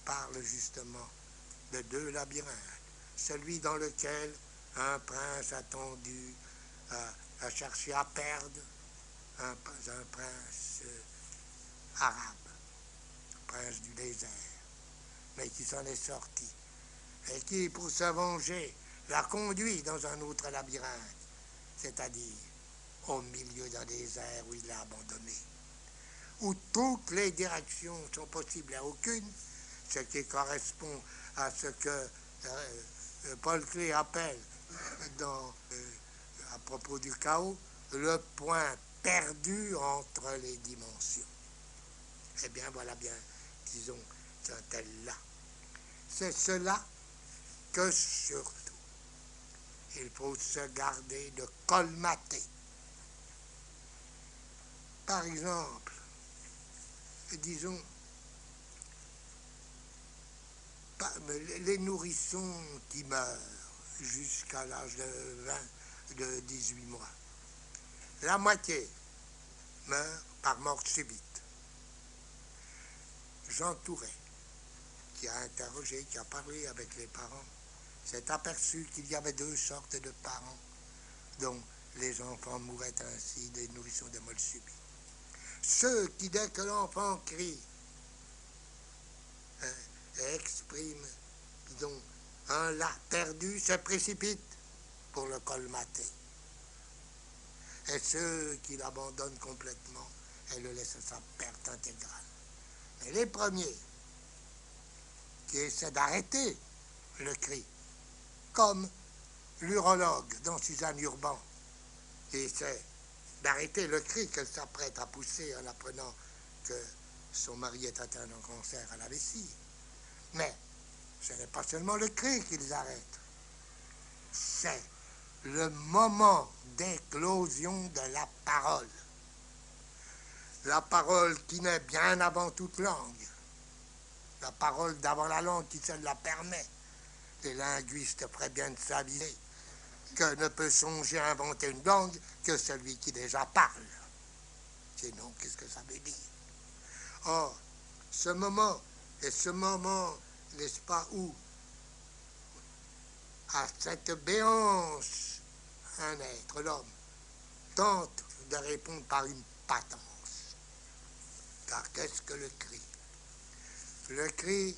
parle justement de deux labyrinthes. Celui dans lequel un prince attendu a cherché à perdre, un prince arabe, prince du désert, mais qui s'en est sorti, et qui, pour se venger, l'a conduit dans un autre labyrinthe, c'est-à-dire au milieu d'un désert où il l'a abandonné, où toutes les directions sont possibles à aucune, ce qui correspond à ce que Paul Klee appelle, à propos du chaos, le point perdu entre les dimensions. Eh bien, voilà bien disons, sont-elles là? C'est cela que surtout il faut se garder de colmater. Par exemple, disons, les nourrissons qui meurent jusqu'à l'âge de 18 mois, la moitié meurt par mort subite. Jean Touret, qui a interrogé, qui a parlé avec les parents, s'est aperçu qu'il y avait deux sortes de parents dont les enfants mouraient ainsi des nourrissons de mort subite. Ceux qui, dès que l'enfant crie, et exprime, disons, un là perdu, se précipitent pour le colmater. Et ceux qui l'abandonnent complètement et le laissent à sa perte intégrale. Mais les premiers qui essaient d'arrêter le cri, comme l'urologue dans Suzanne Urban, qui essaie d'arrêter le cri qu'elle s'apprête à pousser en apprenant que son mari est atteint d'un cancer à la vessie. Mais ce n'est pas seulement le cri qu'ils arrêtent, c'est le moment d'éclosion de la parole. La parole qui naît bien avant toute langue. La parole d'avant la langue qui seule la permet. Les linguistes feraient bien de s'aviser que ne peut songer à inventer une langue que celui qui déjà parle. Sinon, qu'est-ce que ça veut dire? Or, ce moment est ce moment, n'est-ce pas, où, à cette béance, un être, l'homme, tente de répondre par une patence. Car qu'est-ce que le cri? Le cri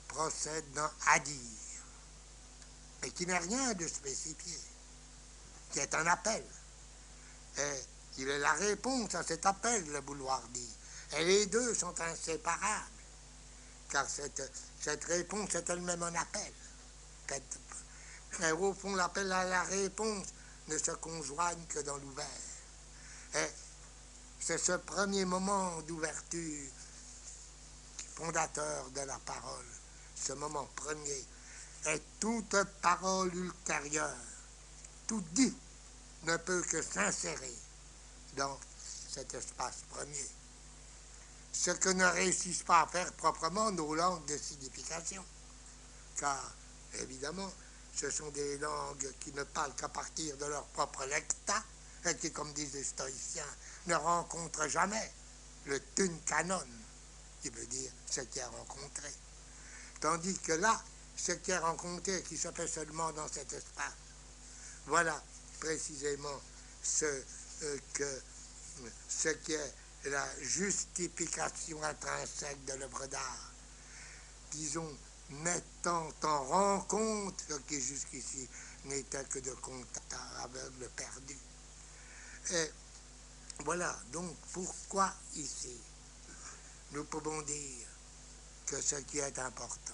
procède d'un à dire, mais qui n'a rien de spécifié, qui est un appel. Et il est la réponse à cet appel, le vouloir dire. Et les deux sont inséparables, car cette réponse est elle-même un appel. Et au fond, l'appel à la réponse ne se conjoignent que dans l'ouvert. Et c'est ce premier moment d'ouverture fondateur de la parole, ce moment premier, et toute parole ultérieure, tout dit, ne peut que s'insérer dans cet espace premier. Ce que ne réussissent pas à faire proprement nos langues de signification. Car, évidemment, ce sont des langues qui ne parlent qu'à partir de leur propre lecta, et qui, comme disent les stoïciens, ne rencontrent jamais le tun canon, qui veut dire ce qui est rencontré. Tandis que là, ce qui est rencontré, qui se fait seulement dans cet espace, voilà précisément ce qui est la justification intrinsèque de l'œuvre d'art. Disons, mettant en rencontre ce qui jusqu'ici n'était que de contact aveugle perdu. Et voilà, donc pourquoi ici nous pouvons dire que ce qui est important,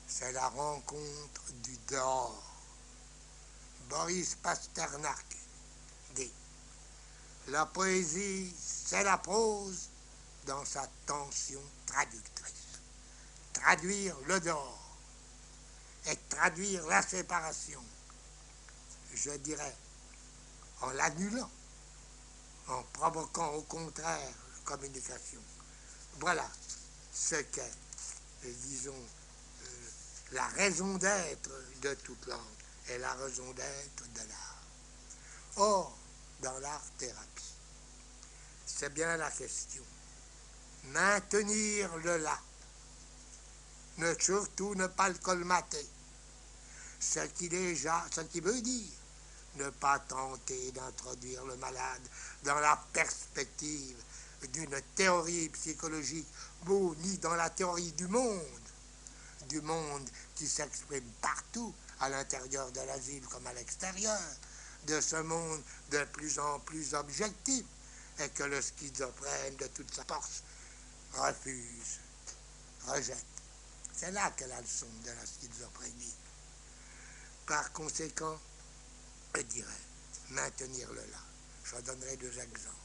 c'est la rencontre du dehors. Boris Pasternak dit: la poésie, c'est la prose dans sa tension traductrice. Traduire le dehors et traduire la séparation, je dirais, en l'annulant, en provoquant au contraire la communication. Voilà ce qu'est, disons, la raison d'être de toute langue et la raison d'être de l'art. Or, dans l'art-thérapie, c'est bien la question. Maintenir le là, surtout ne pas le colmater, ce qui veut dire ne pas tenter d'introduire le malade dans la perspective d'une théorie psychologique, ni dans la théorie du monde qui s'exprime partout, à l'intérieur de l'asile comme à l'extérieur, de ce monde de plus en plus objectif, et que le schizophrène de toute sa force refuse, rejette. C'est là que la leçon de la schizophrénie. Par conséquent, je dirais, maintenir le là. Je donnerai deux exemples.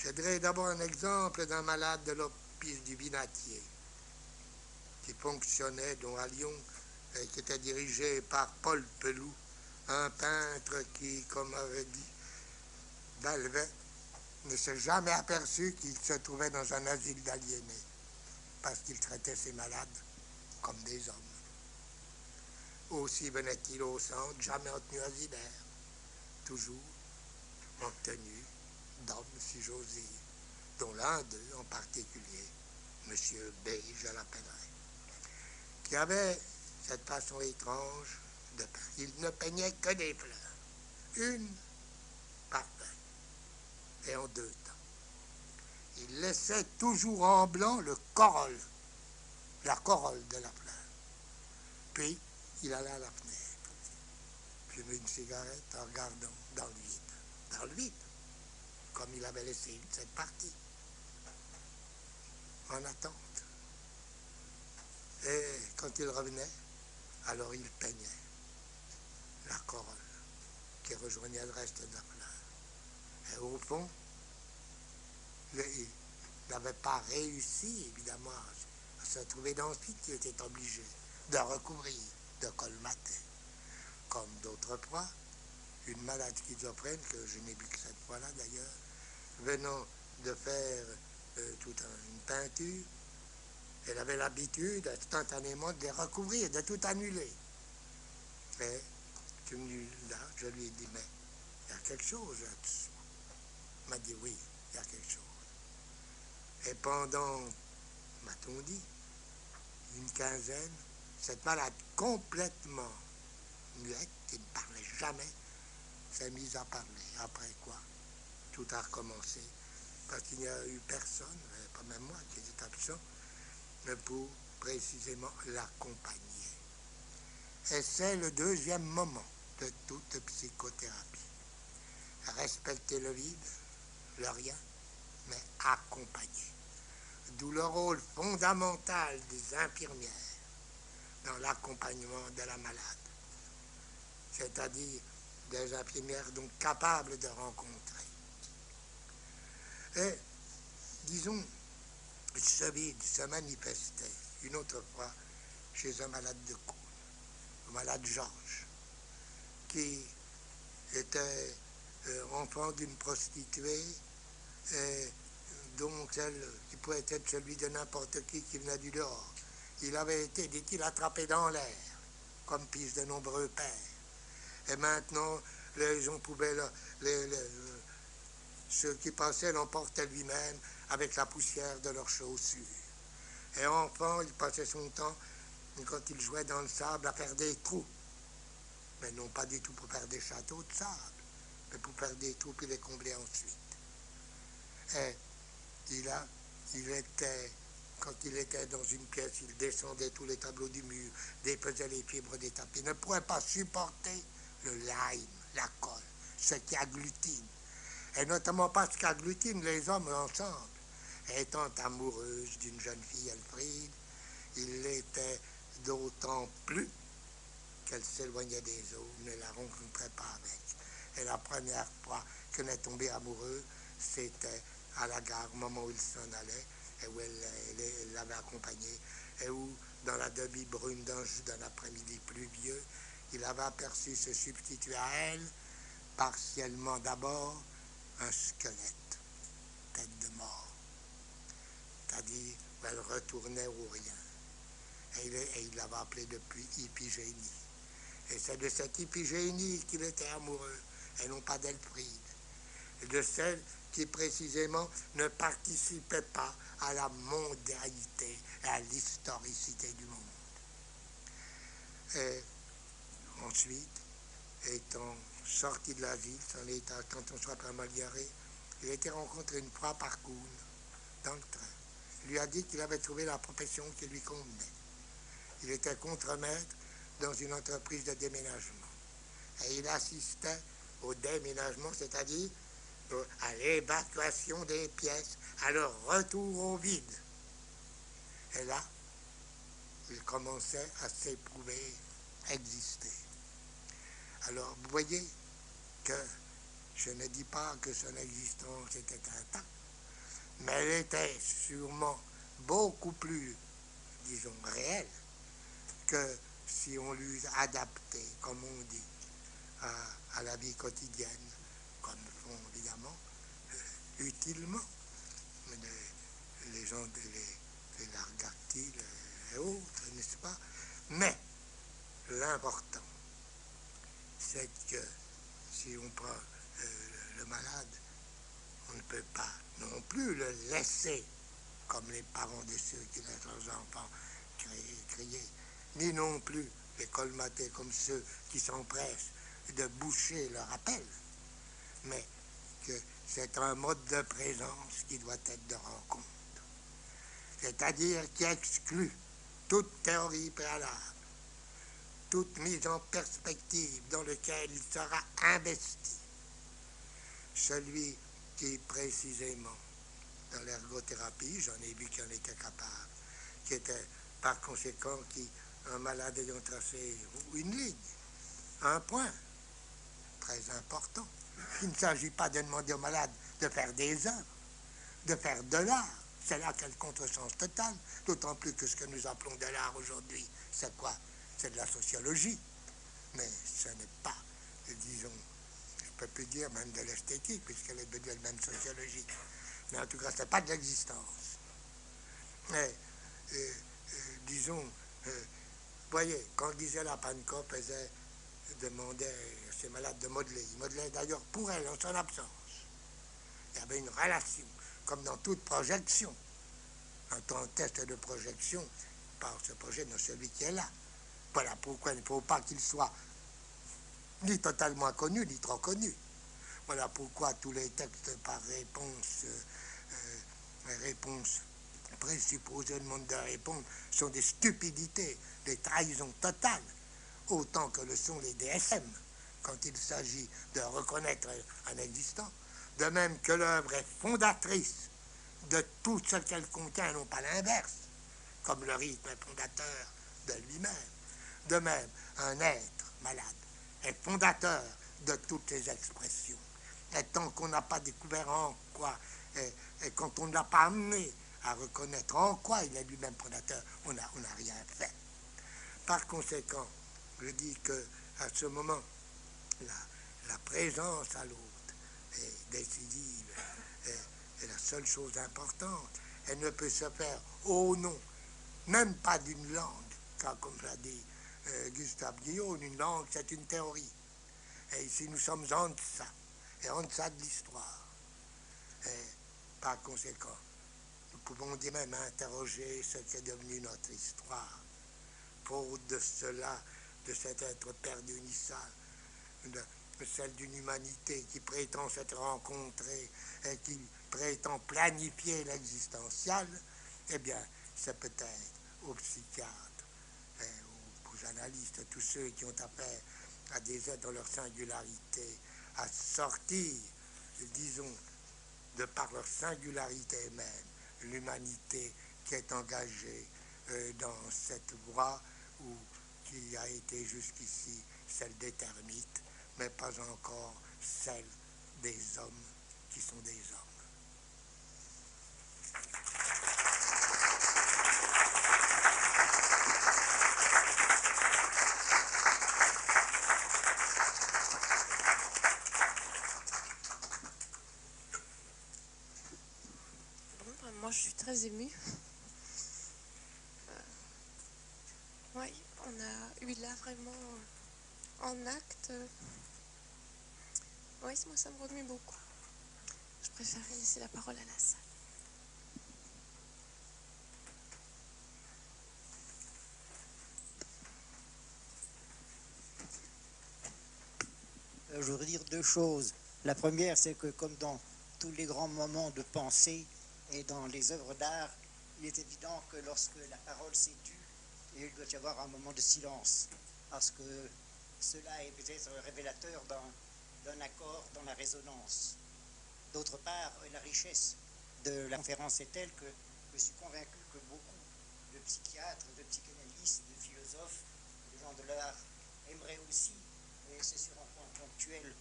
Je donnerai d'abord un exemple d'un malade de l'hospice du Binatier, qui fonctionnait, dont à Lyon, et qui était dirigé par Paul Pelou, un peintre qui, comme avait dit Balvet, ne s'est jamais aperçu qu'il se trouvait dans un asile d'aliénés, parce qu'il traitait ses malades comme des hommes. Aussi venait-il au centre, jamais en tenue asilaire, toujours en tenue d'homme, si j'ose dire, dont l'un d'eux en particulier, Monsieur B, je l'appellerai, qui avait cette façon étrange de peindre. Il ne peignait que des fleurs, une par feuille, et en deux temps. Il laissait toujours en blanc le corolle, la corolle de la fleur. Puis, il allait à la fenêtre, fumait une cigarette en regardant dans le vide. Dans le vide, comme il avait laissé cette partie, en attente. Et quand il revenait, alors il peignait la corolle qui rejoignait le reste de la fleur. Et au fond, il n'avait pas réussi, évidemment, à se trouver d'ensuite, il était obligé de recouvrir, de colmater. Comme d'autres fois, une malade schizophrène, que je n'ai vu que cette fois-là d'ailleurs, venant de faire toute une peinture, elle avait l'habitude instantanément de les recouvrir, de tout annuler. Mais là, je lui ai dit, mais il y a quelque chose là-dessus. Il m'a dit, oui, il y a quelque chose. Et pendant, m'a-t-on dit, une quinzaine, cette malade complètement muette, qui ne parlait jamais, s'est mise à parler. Après quoi, tout a recommencé, parce qu'il n'y a eu personne, pas même moi qui était absent, mais pour précisément l'accompagner. Et c'est le deuxième moment de toute psychothérapie. Respecter le vide, le rien, mais accompagner. D'où le rôle fondamental des infirmières dans l'accompagnement de la malade. C'est-à-dire des infirmières donc capables de rencontrer. Et, disons, ce vide se manifestait une autre fois chez un malade de Cône, un malade Georges, qui était enfant d'une prostituée, et donc celle qui pouvait être celui de n'importe qui venait du dehors. Il avait été, dit-il, attrapé dans l'air, comme fils de nombreux pères. Et maintenant, les gens pouvaient, ceux qui passaient l'emportaient lui-même avec la poussière de leurs chaussures. Et enfant, il passait son temps, quand il jouait dans le sable, à faire des trous. Mais non pas du tout pour faire des châteaux de sable, mais pour faire des trous puis les combler ensuite. Et il était, quand il était dans une pièce, il descendait tous les tableaux du mur, défaisait les fibres des tapis, il ne pouvait pas supporter le lime, la colle, ce qui agglutine. Et notamment pas ce qui agglutine les hommes ensemble. Étant amoureuse d'une jeune fille, Elfriede, il l'était d'autant plus qu'elle s'éloignait des autres, ne la rencontrait pas avec. Et la première fois qu'elle est tombée amoureuse, c'était à la gare, au moment où il s'en allait, et où elle l'avait accompagné, et où, dans la demi-brune d'un après-midi pluvieux, il avait aperçu se substituer à elle, partiellement d'abord, un squelette, tête de mort. C'est-à-dire, elle retournait au rien. Et il l'avait appelée depuis Iphigénie. Et c'est de cette Iphigénie qu'il était amoureux, et non pas d'Elfriede. De celle qui précisément ne participait pas à la mondialité et à l'historicité du monde. Et ensuite, étant sorti de la ville, son état, quand on soit pas mal garé, il a été rencontré une fois par Kuhn, dans le train. Il lui a dit qu'il avait trouvé la profession qui lui convenait. Il était contremaître dans une entreprise de déménagement. Et il assistait au déménagement, c'est-à-dire à l'évacuation des pièces, à leur retour au vide. Et là, il commençait à s'éprouver, exister. Alors, vous voyez que je ne dis pas que son existence était intacte, mais elle était sûrement beaucoup plus, disons, réelle que si on lui adaptait, comme on dit, à la vie quotidienne, comme font évidemment utilement les gens, les largactiles et autres, n'est-ce pas? Mais l'important, c'est que si on prend le malade, on ne peut pas non plus le laisser comme les parents de ceux qui laissent leurs enfants crier, ni non plus les colmater comme ceux qui s'empressent de boucher leur appel, mais que c'est un mode de présence qui doit être de rencontre, c'est-à-dire qui exclut toute théorie préalable, toute mise en perspective dans laquelle il sera investi. Celui qui, précisément, dans l'ergothérapie, j'en ai vu qui en était capable, qui était, par conséquent, un malade ayant tracé une ligne, un point, très important. Il ne s'agit pas de demander au malade de faire des œuvres, de faire de l'art. C'est là qu'est le contresens total, d'autant plus que ce que nous appelons de l'art aujourd'hui, c'est quoi? C'est de la sociologie. Mais ce n'est pas, disons, je ne peux plus dire même de l'esthétique, puisqu'elle est devenue elle-même sociologique. Mais en tout cas, ce n'est pas de l'existence. Mais, disons, voyez, quand Gisela Pankot demandait à ses malades de modeler, il modelait d'ailleurs pour elle, en son absence. Il y avait une relation, comme dans toute projection. Un test de projection, par ce projet dans celui qui est là. Voilà pourquoi il ne faut pas qu'il soit ni totalement inconnu, ni trop connu. Voilà pourquoi tous les textes par réponse présupposée, demande de répondre, sont des stupidités, des trahisons totales, autant que le sont les DSM, quand il s'agit de reconnaître un existant, de même que l'œuvre est fondatrice de tout ce qu'elle contient, non pas l'inverse, comme le rythme est fondateur de lui-même. De même, un être malade est fondateur de toutes les expressions. Et tant qu'on n'a pas découvert en quoi, et quand on ne l'a pas amené à reconnaître en quoi il est lui-même fondateur, on n'a rien fait. Par conséquent, je dis que à ce moment, la présence à l'autre est décisive, est la seule chose importante. Elle ne peut se faire au nom, même pas d'une langue, car comme l'a dit Gustave Guillaume, une langue c'est une théorie. Et ici nous sommes en deçà, et en deçà de l'histoire. Et par conséquent, nous pouvons dire même interroger ce qu'est devenu notre histoire. Faute de cela, de cet être perdu initial, de celle d'une humanité qui prétend s'être rencontrée et qui prétend planifier l'existentiel, eh bien, c'est peut-être aux psychiatres, aux analystes, tous ceux qui ont affaire à des êtres dans leur singularité, à sortir, disons, de par leur singularité même, l'humanité qui est engagée dans cette voie qui a été jusqu'ici celle des termites, mais pas encore celle des hommes qui sont des hommes. Bon, ben, moi, je suis très émue. Oui, on a eu là vraiment en acte. Oui, moi, ça me remue beaucoup. Je préfère laisser la parole à la salle. Je voudrais dire deux choses. La première, c'est que comme dans tous les grands moments de pensée et dans les œuvres d'art, il est évident que lorsque la parole s'est tue, il doit y avoir un moment de silence, parce que cela est peut-être révélateur d'un accord dans la résonance. D'autre part, la richesse de la conférence est telle que je suis convaincu que beaucoup de psychiatres, de psychanalystes, de philosophes, de gens de l'art aimeraient aussi, et c'est sur un point ponctuel,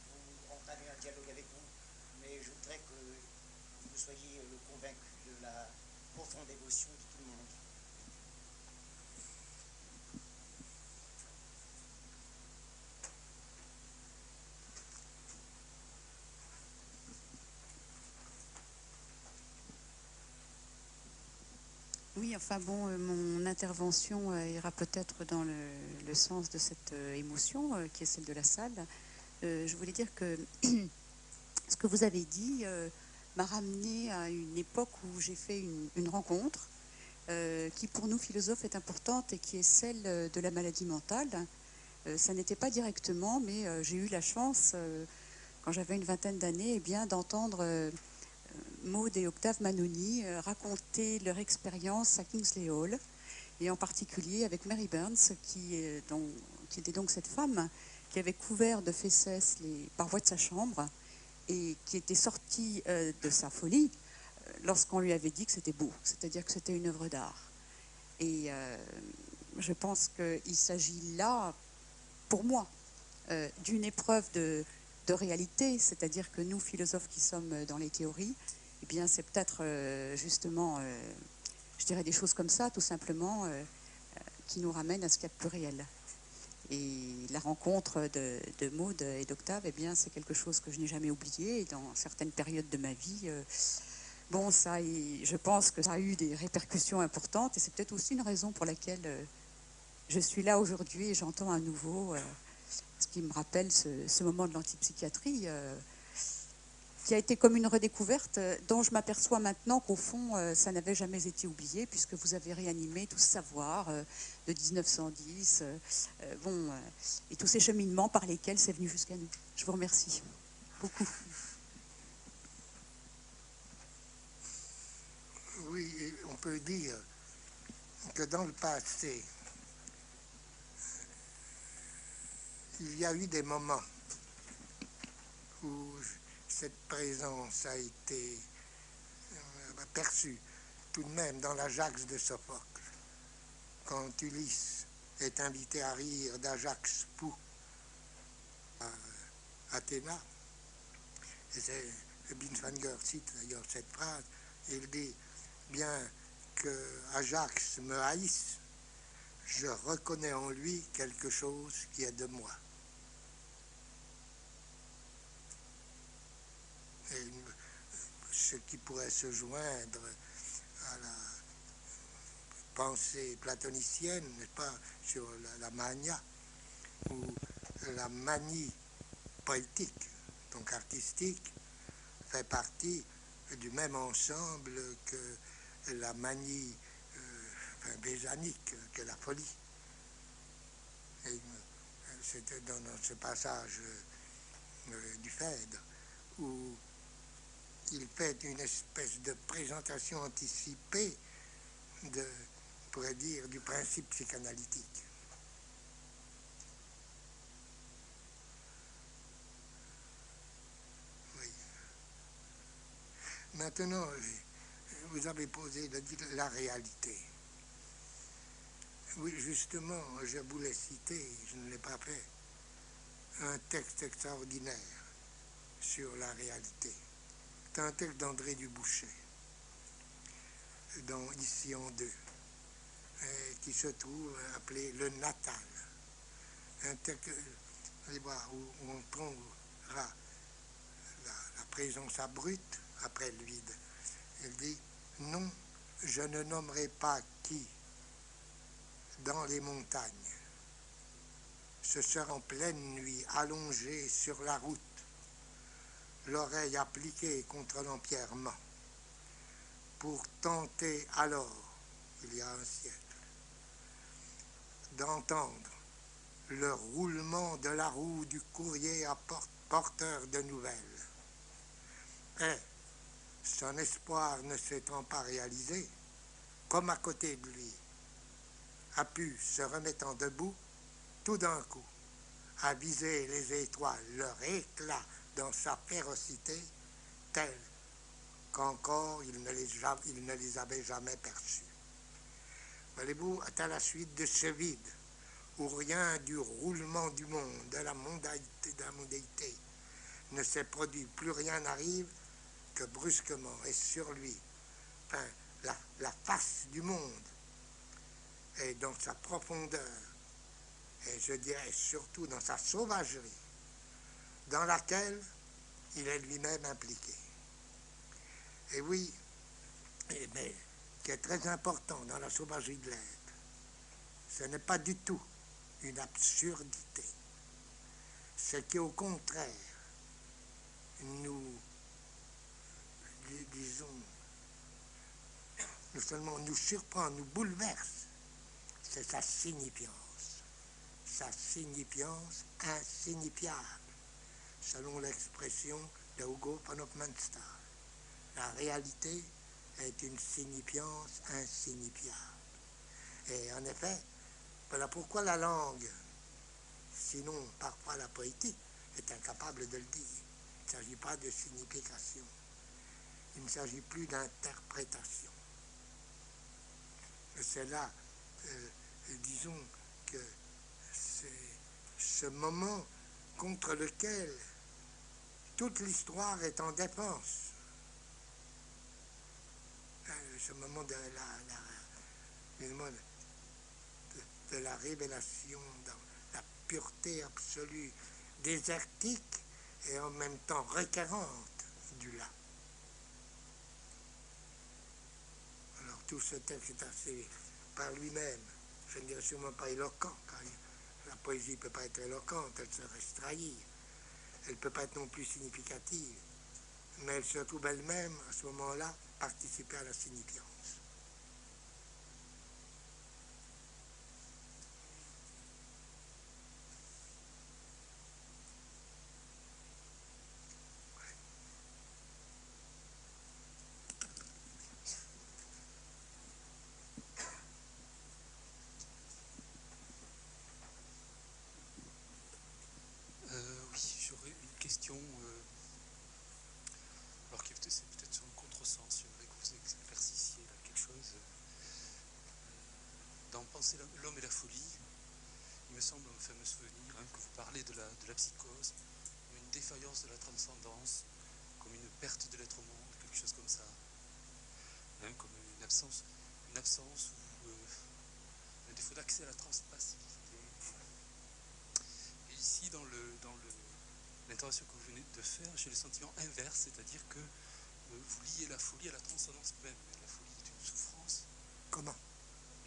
vous entamer un dialogue avec vous, mais je voudrais que nous soyez convaincus de la profonde dévotion de tout le monde. Oui, enfin bon, mon intervention ira peut-être dans le sens de cette émotion qui est celle de la salle. Je voulais dire que ce que vous avez dit m'a ramené à une époque où j'ai fait une rencontre qui pour nous philosophes est importante et qui est celle de la maladie mentale. Ça n'était pas directement, mais j'ai eu la chance, quand j'avais une vingtaine d'années, d'entendre Maud et Octave Manoni raconter leur expérience à Kingsley Hall, et en particulier avec Mary Burns, qui était donc cette femme qui avait couvert de fesses les parois de sa chambre et qui était sortie de sa folie lorsqu'on lui avait dit que c'était beau, c'est-à-dire que c'était une œuvre d'art. Et je pense qu'il s'agit là, pour moi, d'une épreuve de réalité, c'est-à-dire que nous, philosophes qui sommes dans les théories, eh bien, c'est peut-être justement, je dirais des choses comme ça, tout simplement, qui nous ramènent à ce qu'il y a de plus réel. Et la rencontre de Maud et d'Octave, eh bien, c'est quelque chose que je n'ai jamais oublié. Et dans certaines périodes de ma vie, bon, je pense que ça a eu des répercussions importantes. Et c'est peut-être aussi une raison pour laquelle je suis là aujourd'hui et j'entends à nouveau ce qui me rappelle ce moment de l'antipsychiatrie, qui a été comme une redécouverte dont je m'aperçois maintenant qu'au fond, ça n'avait jamais été oublié, puisque vous avez réanimé tout ce savoir de 1910, et tous ces cheminements par lesquels c'est venu jusqu'à nous. Je vous remercie beaucoup. Oui, on peut dire que dans le passé, il y a eu des moments où cette présence a été perçue, tout de même dans l'Ajax de Sophocle, quand Ulysse est invité à rire d'Ajax Pou à Athéna. Et Binswanger cite d'ailleurs cette phrase, il dit: bien que Ajax me haïsse, je reconnais en lui quelque chose qui est de moi. Et ce qui pourrait se joindre à la pensée platonicienne, n'est-ce pas, sur la mania, ou la manie poétique, donc artistique, fait partie du même ensemble que la manie béjanique, que la folie. Et c'était dans ce passage du Phèdre où il fait une espèce de présentation anticipée de, on pourrait dire, du principe psychanalytique. Oui. Maintenant, vous avez posé la réalité. Oui, justement, je voulais citer, je ne l'ai pas fait, un texte extraordinaire sur la réalité. C'est un texte d'André Dubouchet, dans Ici en deux, qui se trouve appelé Le Natal. Un texte, allez voir, où on trouvera la présence abrupte après lui. Il dit: non, je ne nommerai pas qui, dans les montagnes, ce sera en pleine nuit, allongé sur la route, l'oreille appliquée contre l'empierrement, pour tenter alors, il y a un siècle, d'entendre le roulement de la roue du courrier à porteur de nouvelles. Et, son espoir ne s'étant pas réalisé, comme à côté de lui, a pu, se remettant debout, tout d'un coup, à viser les étoiles, leur éclat dans sa férocité, tel qu'encore il ne les avait jamais perçus. Voyez-vous, à la suite de ce vide, où rien du roulement du monde, de la mondaïté ne s'est produit, plus rien n'arrive, que brusquement est sur lui la face du monde, et dans sa profondeur, et je dirais surtout dans sa sauvagerie, dans laquelle il est lui-même impliqué. Et oui, mais qui est très important dans la sauvagerie de l'être, ce n'est pas du tout une absurdité. Ce qui, au contraire, nous, disons, non seulement nous surprend, nous bouleverse, c'est sa signifiance insignifiable, selon l'expression de Hugo von Hofmannsthal. La réalité est une signifiance insignifiable. Et en effet, voilà pourquoi la langue, sinon parfois la poétique, est incapable de le dire. Il ne s'agit pas de signification. Il ne s'agit plus d'interprétation. C'est là, disons, que c'est ce moment contre lequel toute l'histoire est en défense. Ce moment de la révélation dans la pureté absolue, désertique et en même temps requérante du là. Alors tout ce texte est assez par lui-même, je ne dirais sûrement pas éloquent, car la poésie ne peut pas être éloquente, elle se reste trahie, elle ne peut pas être non plus significative, mais elle se trouve elle-même à ce moment-là participer à la signifiance. Oui, j'aurais une question, alors que c'est peut-être sur un contresens, j'aimerais que vous éclaircissiez là quelque chose. Dans Penser l'homme et la folie, il me semble, enfin me souvenir, que vous parlez de la psychose, comme une défaillance de la transcendance, comme une perte de l'être au monde, quelque chose comme ça, comme une absence ou un défaut d'accès à la transpassivité. Et ici, dans l'intervention que vous venez de faire, j'ai le sentiment inverse, c'est-à-dire que vous liez la folie à la transcendance même. La folie est une souffrance. Comment?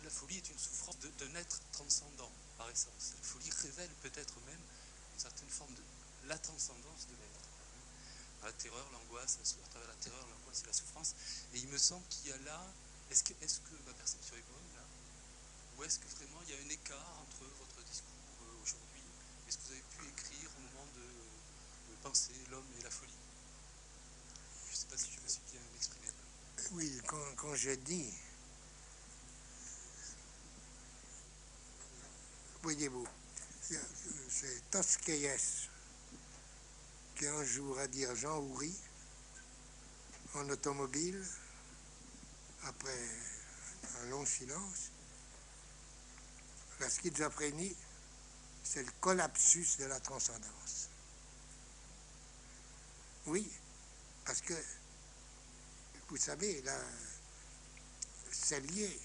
La folie est une souffrance d'un être transcendant, par essence. La folie révèle peut-être même une certaine forme de la transcendance de l'être. La terreur, l'angoisse, à travers la terreur, l'angoisse et la souffrance. Et il me semble qu'il y a là, est-ce que ma perception est bonne là? Ou est-ce que vraiment il y a un écart entre votre discours aujourd'hui et ce que vous avez pu écrire au moment de Penser l'homme et la folie? Je ne sais pas si je me suis bien exprimé. Oui, quand je dis, voyez-vous, c'est Tosquelles qui un jour a dit à Jean Houry, en automobile, après un long silence, la schizophrénie, c'est le collapsus de la transcendance. Oui, parce que, vous savez, là, c'est lié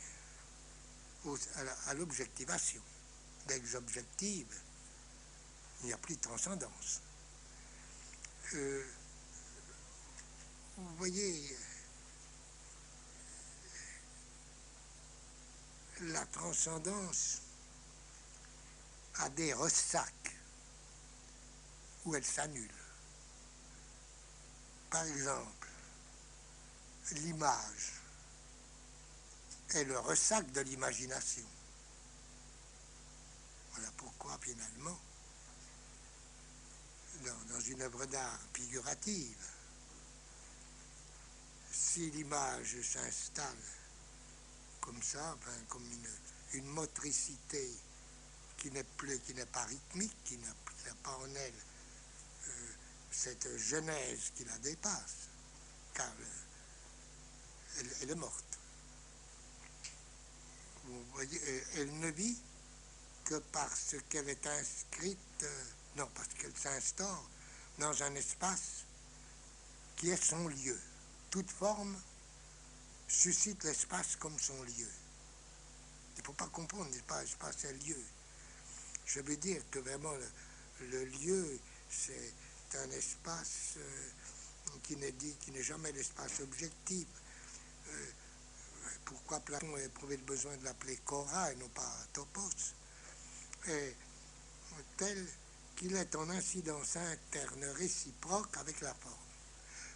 à l'objectivation. Dès que j'objective, il n'y a plus de transcendance. Vous voyez, la transcendance a des ressacs où elle s'annule. Par exemple, l'image est le ressac de l'imagination. Voilà pourquoi, finalement, dans une œuvre d'art figurative, si l'image s'installe comme ça, comme une motricité qui n'est pas rythmique, qui n'a pas en elle cette genèse qui la dépasse, car elle est morte. Vous voyez, elle ne vit que parce qu'elle est inscrite, non, parce qu'elle s'instaure dans un espace qui est son lieu. toute forme suscite l'espace comme son lieu. Il ne faut pas comprendre l'espace et le lieu. Je veux dire que vraiment le lieu, c'est un espace qui n'est jamais l'espace objectif. Pourquoi Platon a éprouvé le besoin de l'appeler Cora et non pas Topos, est tel qu'il est en incidence interne réciproque avec la forme.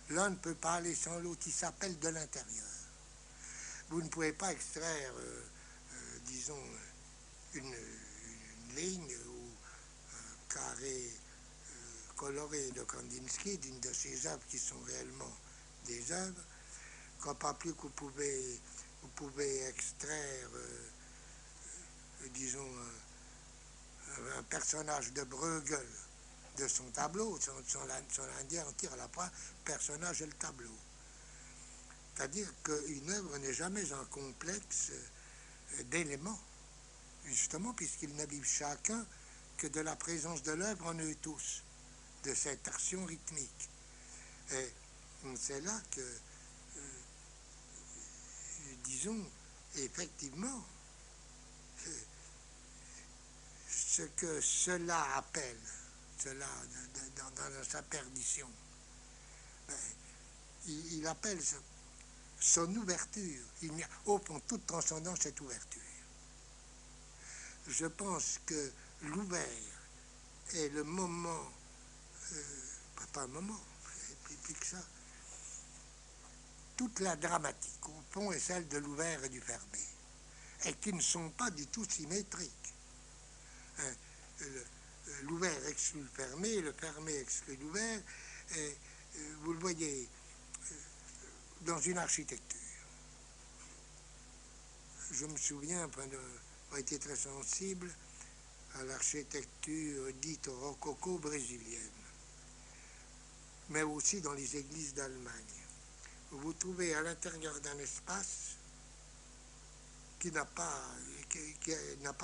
L'un ne peut pas aller sans l'autre, il s'appelle de l'intérieur. Vous ne pouvez pas extraire, disons, une ligne ou un carré coloré de Kandinsky, d'une de ses œuvres qui sont réellement des œuvres, quand pas plus que vous pouvez extraire, disons, un personnage de Bruegel de son tableau, son indien en tire à la fois personnage et le tableau. C'est-à-dire qu'une œuvre n'est jamais un complexe d'éléments, justement, puisqu'ils ne vivent chacun que de la présence de l'œuvre en eux tous, de cette action rythmique. Et c'est là que, disons, effectivement, ce que cela appelle, cela dans sa perdition, il appelle son ouverture. Il y a au fond toute transcendance est ouverture. Je pense que l'ouvert est le moment, pas un moment, plus que ça, toute la dramatique au fond est celle de l'ouvert et du fermé, et qui ne sont pas du tout symétriques. L'ouvert exclut le fermé exclut l'ouvert, et vous le voyez dans une architecture. Je me souviens, j'ai été très sensible à l'architecture dite rococo brésilienne, mais aussi dans les églises d'Allemagne. Vous trouvez à l'intérieur d'un espace qui n'a pas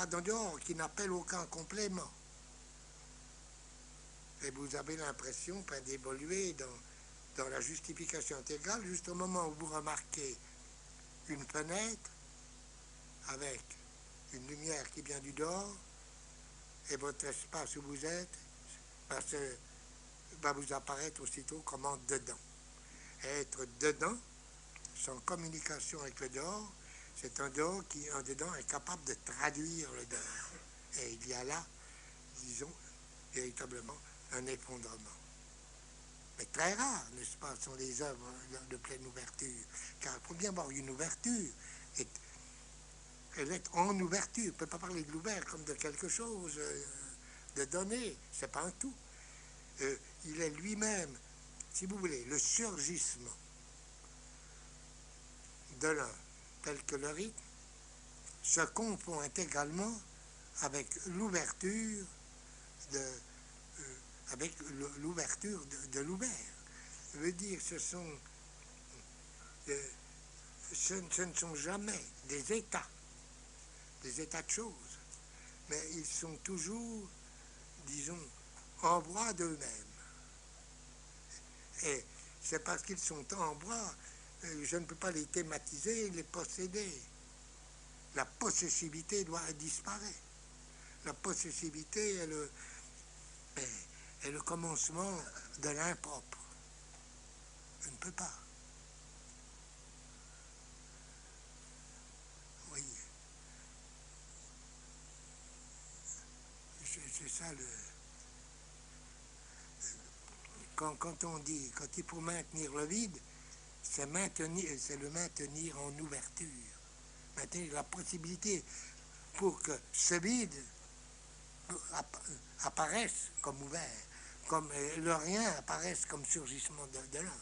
d'en dehors, qui n'appelle aucun complément. Et vous avez l'impression d'évoluer dans la justification intégrale, juste au moment où vous remarquez une fenêtre avec une lumière qui vient du dehors, et votre espace où vous êtes va vous apparaître aussitôt comme en dedans. Et être dedans, sans communication avec le dehors, c'est un dehors qui, en dedans, est capable de traduire le dehors. Et il y a là, disons, véritablement un effondrement. Mais très rare, n'est-ce pas, sont les œuvres de pleine ouverture. Car il faut bien avoir une ouverture. Et elle est en ouverture. On ne peut pas parler de l'ouvert comme de quelque chose de donné. Ce n'est pas un tout. Il est lui-même, si vous voulez, le surgissement de l'un, tel que le rythme, se confond intégralement avec l'ouverture de l'ouvert. Je veux dire, ce ne sont jamais des états de choses, mais ils sont toujours, disons, en voie d'eux-mêmes. Et c'est parce qu'ils sont en voie, je ne peux pas les thématiser, les posséder. La possessivité doit disparaître. La possessivité est le commencement de l'impropre. Je ne peux pas. Oui. C'est ça le... Quand on dit, quand il faut maintenir le vide, c'est le maintenir en ouverture. Maintenir la possibilité pour que ce vide apparaisse comme ouvert, comme le rien apparaisse comme surgissement de l'un.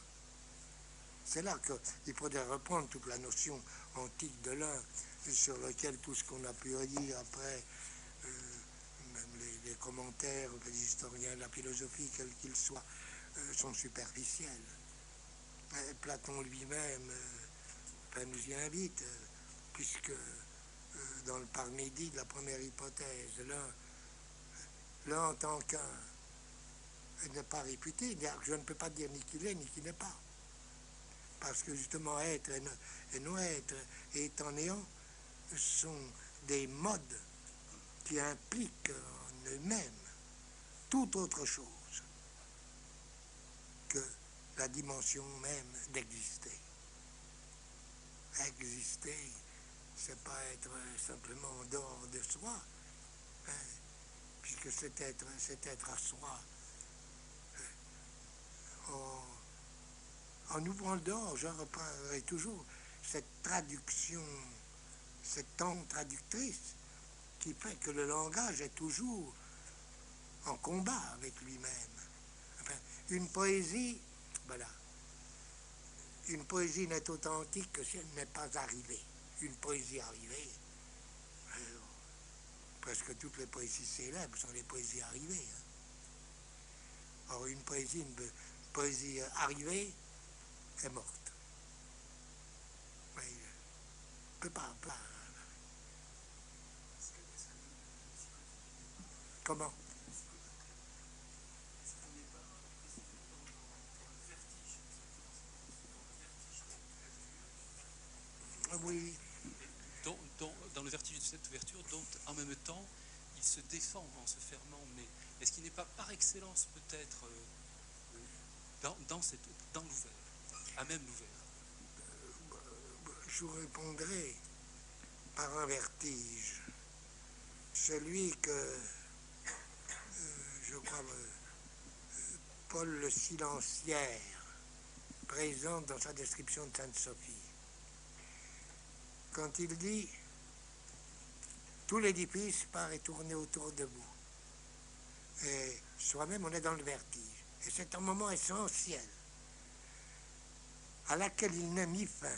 C'est là qu'il faudrait reprendre toute la notion antique de l'un, sur lequel tout ce qu'on a pu dire après, même les commentaires des historiens de la philosophie, quels qu'ils soient, sont superficiels. Platon lui-même nous y invite, puisque dans le Parménide, la première hypothèse, l'un en tant qu'un n'est pas réputé, je ne peux pas dire ni qu'il est ni qu'il n'est pas. parce que justement être et non être et étant néant sont des modes qui impliquent en eux-mêmes tout autre chose que la dimension même d'exister. Exister, c'est pas être simplement en dehors de soi, hein, puisque c'est être à soi. En ouvrant le dehors, je reprendrai toujours cette traduction, cette langue traductrice qui fait que le langage est toujours en combat avec lui-même. Enfin, une poésie, voilà, une poésie n'est authentique que si elle n'est pas arrivée. Une poésie arrivée, presque toutes les poésies célèbres sont des poésies arrivées. Hein. Or, une poésie arrivée est morte. Mais, peut pas. Comment? Oui. Dans le vertige de cette ouverture, dont en même temps il se défend en se fermant, mais est-ce qu'il n'est pas par excellence peut-être dans l'ouvert, à même l'ouvert? Je vous répondrai par un vertige, celui que je crois Paul le Silenciaire présente dans sa description de Sainte-Sophie. Quand il dit « Tout l'édifice paraît tourner autour de vous ». Et soi-même, on est dans le vertige. Et c'est un moment essentiel à laquelle il n'est mis fin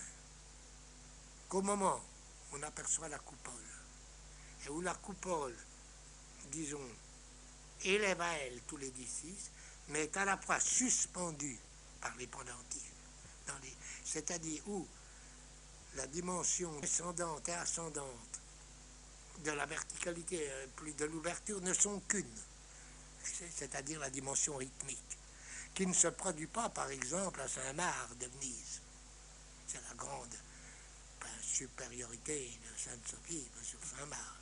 qu'au moment où on aperçoit la coupole. Et où la coupole, disons, élève à elle tout l'édifice, mais est à la fois suspendue par les pendentifs. C'est-à-dire où la dimension descendante et ascendante de la verticalité plus de l'ouverture ne sont qu'une, c'est-à-dire la dimension rythmique, qui ne se produit pas, par exemple, à Saint-Marc de Venise. C'est la grande supériorité de Sainte-Sophie sur Saint-Marc.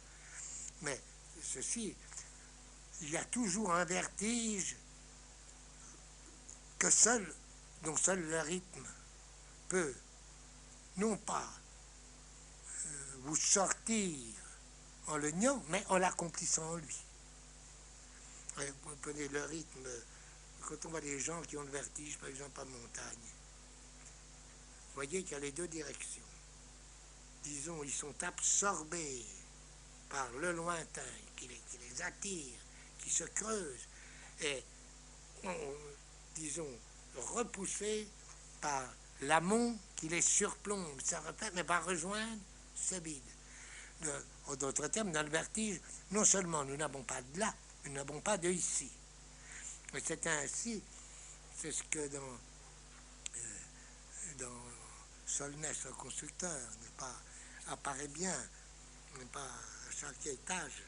Mais ceci, il y a toujours un vertige dont seul le rythme peut non pas vous sortir en le niant, mais en l'accomplissant en lui. Et vous prenez le rythme, quand on voit des gens qui ont le vertige, par exemple en montagne, vous voyez qu'il y a les deux directions. Disons, ils sont absorbés par le lointain qui les attire, qui se creuse, et disons, repoussés par l'amont qui les surplombe, ça repère, mais va rejoindre ce vide. En d'autres termes, dans le vertige, non seulement nous n'avons pas de là, nous n'avons pas de ici. Et c'est ainsi, c'est ce que dans Solnès, le constructeur, apparaît bien, n'est pas à chaque étage.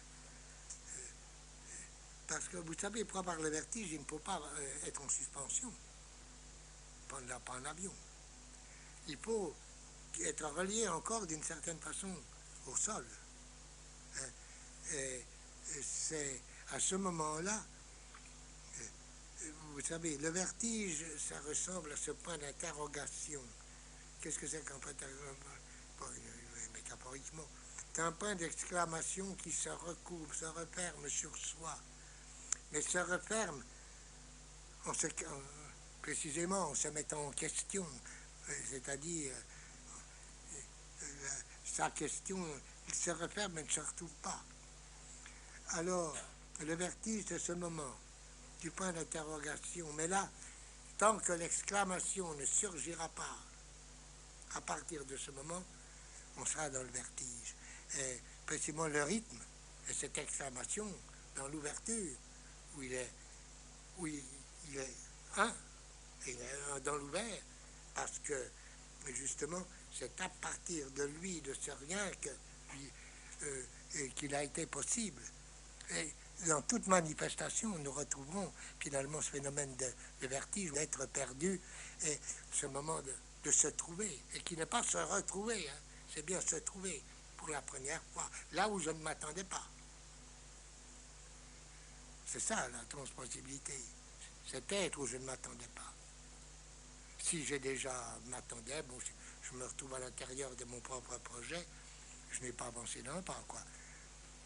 Parce que vous savez, pour avoir le vertige, il ne faut pas être en suspension, pas en avion. Il faut être relié encore d'une certaine façon au sol. Et c'est à ce moment-là, vous savez, le vertige, ça ressemble à ce point d'interrogation. Qu'est-ce que c'est qu'un point d'interrogation? Métaphoriquement, c'est un point d'exclamation qui se recouvre, se referme sur soi, mais se referme précisément en se mettant en question, c'est-à-dire sa question, il se referme mais ne se retrouve pas. Alors, le vertige, c'est ce moment du point d'interrogation, mais là, tant que l'exclamation ne surgira pas, à partir de ce moment, on sera dans le vertige. Et précisément le rythme et cette exclamation dans l'ouverture, où il est un, il est un dans l'ouvert, parce que justement, c'est à partir de lui, de ce rien, qu'il a été possible. Et dans toute manifestation, nous retrouverons finalement ce phénomène de vertige, d'être perdu, et ce moment de se trouver, et qui n'est pas se retrouver, hein. C'est bien se trouver pour la première fois, là où je ne m'attendais pas. C'est ça la transpossibilité, c'est être où je ne m'attendais pas. Si j'ai déjà m'attendais, bon, je me retrouve à l'intérieur de mon propre projet, je n'ai pas avancé d'un pas, quoi.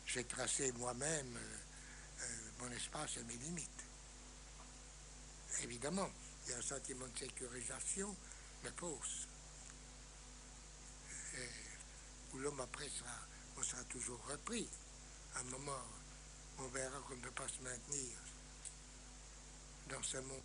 J'ai tracé moi-même mon espace et mes limites. Évidemment, il y a un sentiment de sécurisation, mais fausse. Où l'homme après on sera toujours repris. À un moment, on verra qu'on ne peut pas se maintenir dans ce monde.